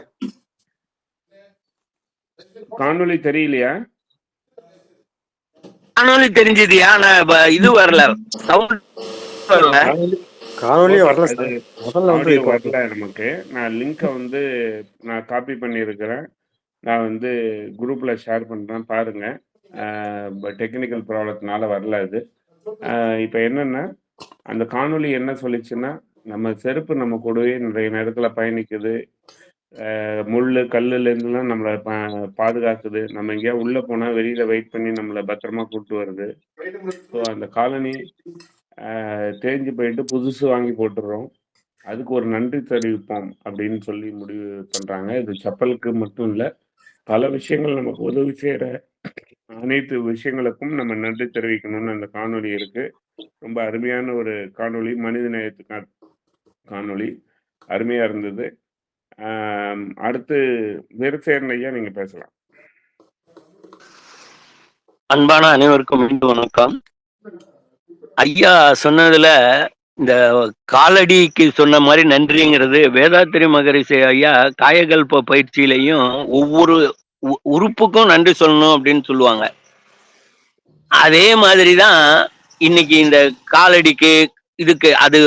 காணொளி தெரியலையா? காணொலி தெரிஞ்சதுயா, ஆனா இது வரல, சவுண்ட் வரல. காணொலியே ஓகே. வரல அது சார். முதல்ல வந்து ஆடியோ இப்போ வரல நமக்கு. நான் லிங்கை வந்து நான் காப்பி பண்ணியிருக்கிறேன். நான் வந்து குரூப்ல ஷேர் பண்றேன் பாருங்க. டெக்னிக்கல் ப்ராப்ளத்தினால வரல அது. இப்போ என்னன்னா, அந்த காணொளி என்ன சொல்லிச்சுன்னா, நம்ம செருப்பு நம்ம கூடவே நிறைய நேரத்துல பயணிக்குது. முள்ளு, கல்லுலேருந்துலாம் நம்மள பாதுகாக்குது. நம்ம எங்கேயாவது உள்ள போனா வெளியில வெயிட் பண்ணி நம்மள பத்திரமா கூட்டு வருது. ஸோ அந்த காலனி தேஞ்சு போயிட்டு புதுசு வாங்கி போட்டுடுறோம். அதுக்கு ஒரு நன்றி தெரிவிப்போம் அப்படின்னு சொல்லி முடிவு பண்றாங்க. இது செப்பலுக்கு மட்டும் இல்ல, பல விஷயங்கள் நமக்கு உதவி செய்யற அனைத்து விஷயங்களுக்கும் நம்ம நன்றி தெரிவிக்கணும்னு அந்த காணொளி இருக்கு. ரொம்ப அருமையான ஒரு காணொளி. மனித நேயத்துக்கான காணொளி. அருமையா இருந்தது. அடுத்து வீரசேகரன் ஐயா, நீங்க பேசலாம். அன்பான அனைவருக்கும் மீண்டும் வணக்கம். ஐயா சொன்னதுல இந்த காலடிக்கு சொன்ன மாதிரி நன்றிங்கிறது வேதாத்திரி மகரிஷி ஐயா காயகல்ப பயிற்சியிலையும் ஒவ்வொரு உறுப்புக்கும் நன்றி சொல்லணும் அப்படின்னு சொல்லுவாங்க. அதே மாதிரிதான் இன்னைக்கு இந்த காலடிக்கு இதுக்கு அது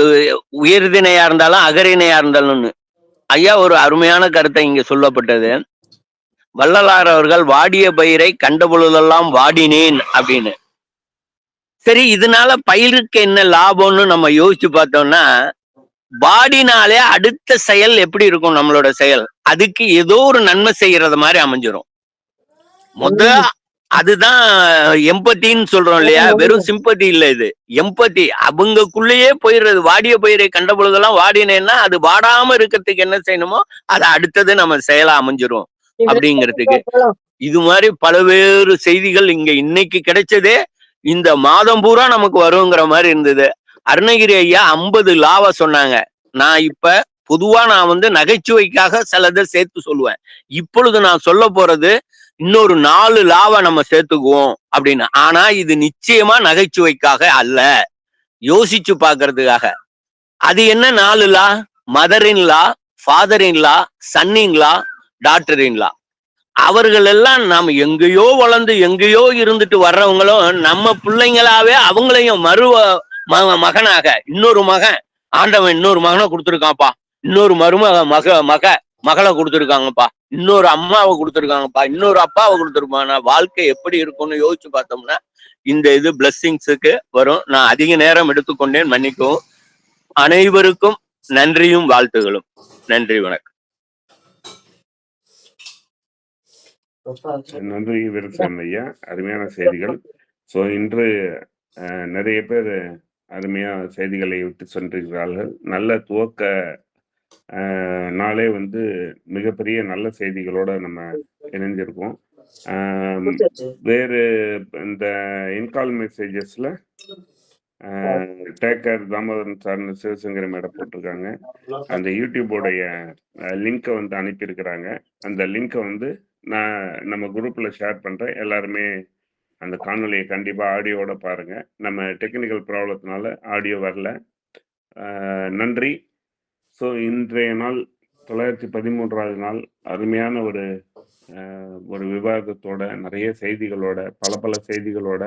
உயர்திணையா இருந்தாலும் அகரிணையா இருந்தாலும்னு ஐயா ஒரு அருமையான கருத்தை இங்க சொல்லப்பட்டது. வள்ளலார் அவர்கள் வாடிய பயிரை கண்ட பொழுதெல்லாம் வாடினேன் அப்படின்னு. சரி, இதனால பயிருக்கு என்ன லாபம்னு நம்ம யோசிச்சு பார்த்தோம்னா, வாடினாலே அடுத்த செயல் எப்படி இருக்கும்? நம்மளோட செயல் அதுக்கு ஏதோ ஒரு நன்மை செய்யறது மாதிரி அமைஞ்சிரும். அதுதான் எம்பத்தின்னு சொல்றோம் இல்லையா? வெறும் சிம்பத்தி இல்ல, இது எம்பத்தி. அவங்களுக்குள்ளேயே போயிடுறது. வாடிய பயிரை கண்ட பொழுதெல்லாம் வாடினேன்னா அது வாடாம இருக்கிறதுக்கு என்ன செய்யணுமோ அது அடுத்தது நம்ம செயலா அமைஞ்சிரும் அப்படிங்கிறதுக்கு. இது மாதிரி பல்வேறு செய்திகள் இங்க இன்னைக்கு கிடைச்சதே இந்த மாதம் பூரா நமக்கு வருங்கிற மாதிரி இருந்தது. அருணகிரி ஐயா 50 லாவ சொன்னாங்க. நான் இப்ப பொதுவா நான் நகைச்சுவைக்காக சிலதை சேர்த்து சொல்லுவேன். இப்பொழுது நான் சொல்ல போறது இன்னொரு 4 லாவ நம்ம சேர்த்துக்குவோம் அப்படின்னு. ஆனா இது நிச்சயமா நகைச்சுவைக்காக அல்ல, யோசிச்சு பாக்குறதுக்காக. அது என்ன 4 law? Mother in law, father in law, son in law, daughter in law. அவர்கள் எல்லாம் நாம எங்கேயோ வளர்ந்து எங்கேயோ இருந்துட்டு வர்றவங்களும் நம்ம பிள்ளைங்களாவே அவங்களையும் மகனாக இன்னொரு மகன் ஆண்டவன் இன்னொரு மகனை கொடுத்துருக்கான்ப்பா, இன்னொரு மகளை கொடுத்துருக்காங்கப்பா, இன்னொரு அம்மாவை கொடுத்துருக்காங்கப்பா, இன்னொரு அப்பாவை கொடுத்துருப்பாங்க. வாழ்க்கை எப்படி இருக்கும்னு யோசிச்சு பார்த்தோம்னா இந்த இது பிளஸ்ஸிங்ஸுக்கு வரும். நான் அதிக நேரம் எடுத்துக்கொண்டேன், மன்னிக்கவும். அனைவருக்கும் நன்றியும் வாழ்த்துகளும். நன்றி, வணக்கம். நன்றி வீரசாமி ஐயா, அருமையான செய்திகள். ஸோ இன்று நிறைய பேர் அருமையான செய்திகளை விட்டு சென்றிருக்கிறார்கள். நல்ல துவக்க நாளே மிகப்பெரிய நல்ல செய்திகளோட நம்ம இணைஞ்சிருக்கோம். வேறு இந்த இன்கால் மெசேஜஸ்ல டேக்கர் தாமோதரன் சார்னு சிவசங்கரி மேடம் போட்டிருக்காங்க. அந்த யூடியூபோடைய லிங்கை அனுப்பியிருக்கிறாங்க. அந்த லிங்கை நான் நம்ம குரூப்ல ஷேர் பண்றேன். எல்லாருமே அந்த காணொலியை கண்டிப்பா ஆடியோட பாருங்க. நம்ம டெக்னிக்கல் ப்ராப்ளத்தினால ஆடியோ வரல. நன்றி. ஸோ இன்றைய நாள் 913வது நாள் அருமையான ஒரு விவாதத்தோட நிறைய செய்திகளோட பல செய்திகளோட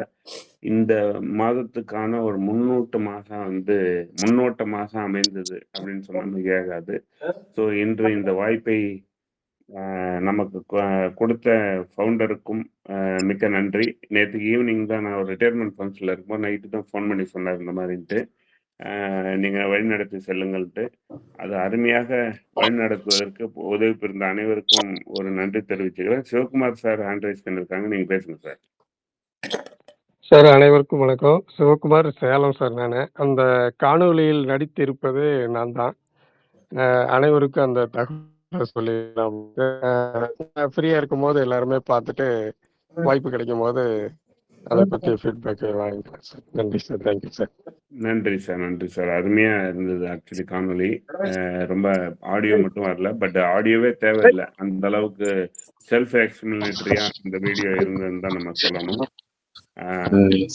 இந்த மாதத்துக்கான ஒரு முன்னோட்டமாக அமைந்தது அப்படின்னு சொன்னா மிகையாகாது. ஸோ இன்று இந்த வாய்ப்பை நமக்கு கொடுத்த ஃபவுண்டருக்கும் மிக்க நன்றி. நேற்றுக்கு ஈவினிங் தான் நான் ஒரு ரிட்டையர்மெண்ட் ஃபங்க்ஷனில் இருக்கும்போது நைட்டு தான் ஃபோன் பண்ணி சொன்னார் இந்த மாதிரின்ட்டு, நீங்கள் வழிநடத்தி செல்லுங்கள்ட்டு. அது அருமையாக வழிநடத்துவதற்கு உதவி புரிந்த அனைவருக்கும் ஒரு நன்றி தெரிவிச்சுக்கிறேன். சிவகுமார் சார் ஹேண்ட் ரைஸ் பண்ணியிருக்காங்க, நீங்கள் பேசுங்க சார். சார் அனைவருக்கும் வணக்கம். சிவகுமார், சேலம் சார். நான் அந்த காணொலியில் நடித்திருப்பது நான் தான். அனைவருக்கும் அந்த தகவல் சொல்லிடலாம். ஃப்ரீயா இருக்கும் போது எல்லாருமே பார்த்துட்டு வாய்ப்பு கிடைக்கும் போது அதை பற்றி ஃபீட்பேக் வாங்கிக்கலாம் சார். நன்றி சார். Thank you sir. நன்றி சார். நன்றி சார். அருமையா இருந்தது ஆக்சுவலி காணொலி. ரொம்ப ஆடியோ மட்டும் வரல, பட் ஆடியோவே தேவையில்லை, அந்த அளவுக்கு செல்ஃப் எக்ஸ்பிளனேட்டரியா இந்த வீடியோ இருந்ததுன்னு தான் நம்ம சொல்லணும்.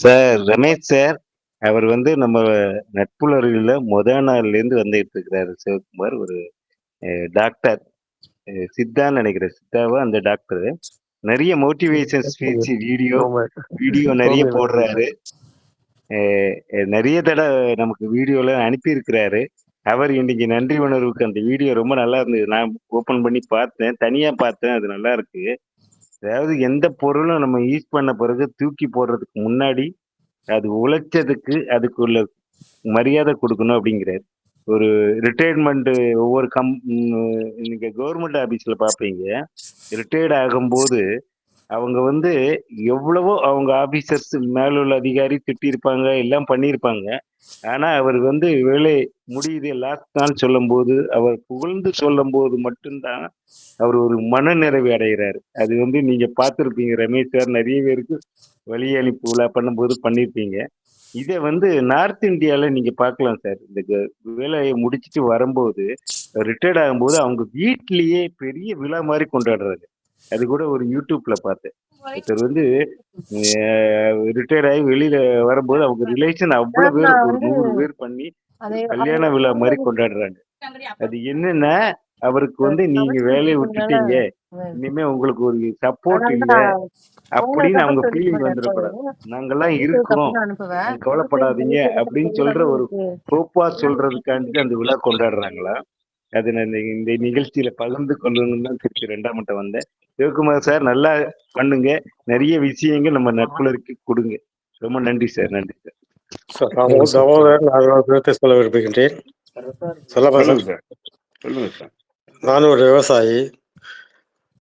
சார் ரமேஷ் சார் அவர் நம்ம நட்புணர்வுல முதல் நாள்ல இருந்து வந்துட்டு இருக்கிறாரு. சிவகுமார் ஒரு டாக்டர், சித்தான்னு நினைக்கிறேன், சித்தாவா அந்த டாக்டர். நிறைய மோட்டிவேஷன் ஸ்பீச் வீடியோ நிறைய போடுறாரு. நிறைய தடவை நமக்கு வீடியோல அனுப்பி இருக்கிறாரு. அவர் இன்னைக்கு நன்றி உணர்வுக்கு அந்த வீடியோ ரொம்ப நல்லா இருந்தது. நான் ஓபன் பண்ணி பார்த்தேன், தனியா பார்த்தேன். அது நல்லா இருக்கு. அதாவது எந்த பொருளும் நம்ம யூஸ் பண்ண பிறகு தூக்கி போடுறதுக்கு முன்னாடி அது உழைச்சதுக்கு அதுக்குள்ள மரியாதை கொடுக்கணும் அப்படிங்கிறாரு. ஒரு ரிட்டையர்மெண்ட் ஒவ்வொரு நீங்க கவர்மெண்ட் ஆபீஸ்ல பாப்பீங்க, ரிட்டையர்ட் ஆகும்போது அவங்க எவ்வளவோ அவங்க ஆபீசர்ஸ் மேல உள்ள அதிகாரி திட்டிருப்பாங்க, எல்லாம் பண்ணியிருப்பாங்க. ஆனா அவர் வேலை முடியுது லாஸ்ட் நாள் சொல்லும் போது, அவர் புகழ்ந்து சொல்லும் போது மட்டும்தான் அவர் ஒரு மன நிறைவு அடைகிறாரு. அது நீங்க பார்த்துருப்பீங்க ரமேஷ் சார், நிறைய பேருக்கு வழி அனுப்பி விழா பண்ணும்போது பண்ணியிருப்பீங்க. இதை நார்த் இந்தியால நீங்க பார்க்கலாம் சார். இந்த வேலையை முடிச்சுட்டு வரும்போது ரிட்டையர்ட் ஆகும்போது அவங்க வீட்லயே பெரிய விழா மாதிரி கொண்டாடுறாங்க. அது கூட ஒரு யூடியூப்ல பார்த்தேன். ஒருத்தர் ரிட்டையர்ட் ஆகி வெளியில வரும்போது அவங்க ரிலேஷன் அவ்வளவு பேர், ஒரு 100 பேர் பண்ணி அதை கல்யாண அவங்க விழா மாதிரி சொல்றது கொண்டாடுறாங்க. அது என்னன்னா அவருக்கு வந்து நீங்க கவர்ச்சி வேலையை இருக்கிறதுனால விட்டுட்டீங்க, இனிமே உங்களுக்கு ஒரு சப்போர்ட் இல்ல அதனாலதான் அப்படின்னு அவங்களுக்கு அவங்க அப்புறம் சொல்லிட்டு ஃபீலிங் போயிட்டேன். வந்துடக்கூடாது. நாங்கெல்லாம் வீட்டுக்கு இருக்கிறோம், அப்புறம் அனுப்புவேன். நீங்க அனுப்பி கவலைப்படாதீங்க வீட்டுக்கு அப்படின்னு அப்புறம் சொல்ற ஒரு இருக்கு ஹோப்பா சொல்றதுக்காண்டி அந்த விழா கொண்டாடுறாங்களா? அது நான் இந்த நிகழ்ச்சியில பகிர்ந்து கொள்ளணும்னு தான் திருப்பி 2ஆம் மட்டம் வந்தேன். சிவகுமார் சார் நல்லா பண்ணுங்க, நிறைய விஷயங்கள் நம்ம நட்புலருக்கு கொடுங்க. ரொம்ப நன்றி சார், நன்றி சார். சார் தாமோதர் நான் ஒரு கருத்தை சொல்ல விரும்புகின்றேன். சொல்லவா சொல்லுங்க சார்? சார், சொல்லுங்க சார். நான் ஒரு விவசாயி.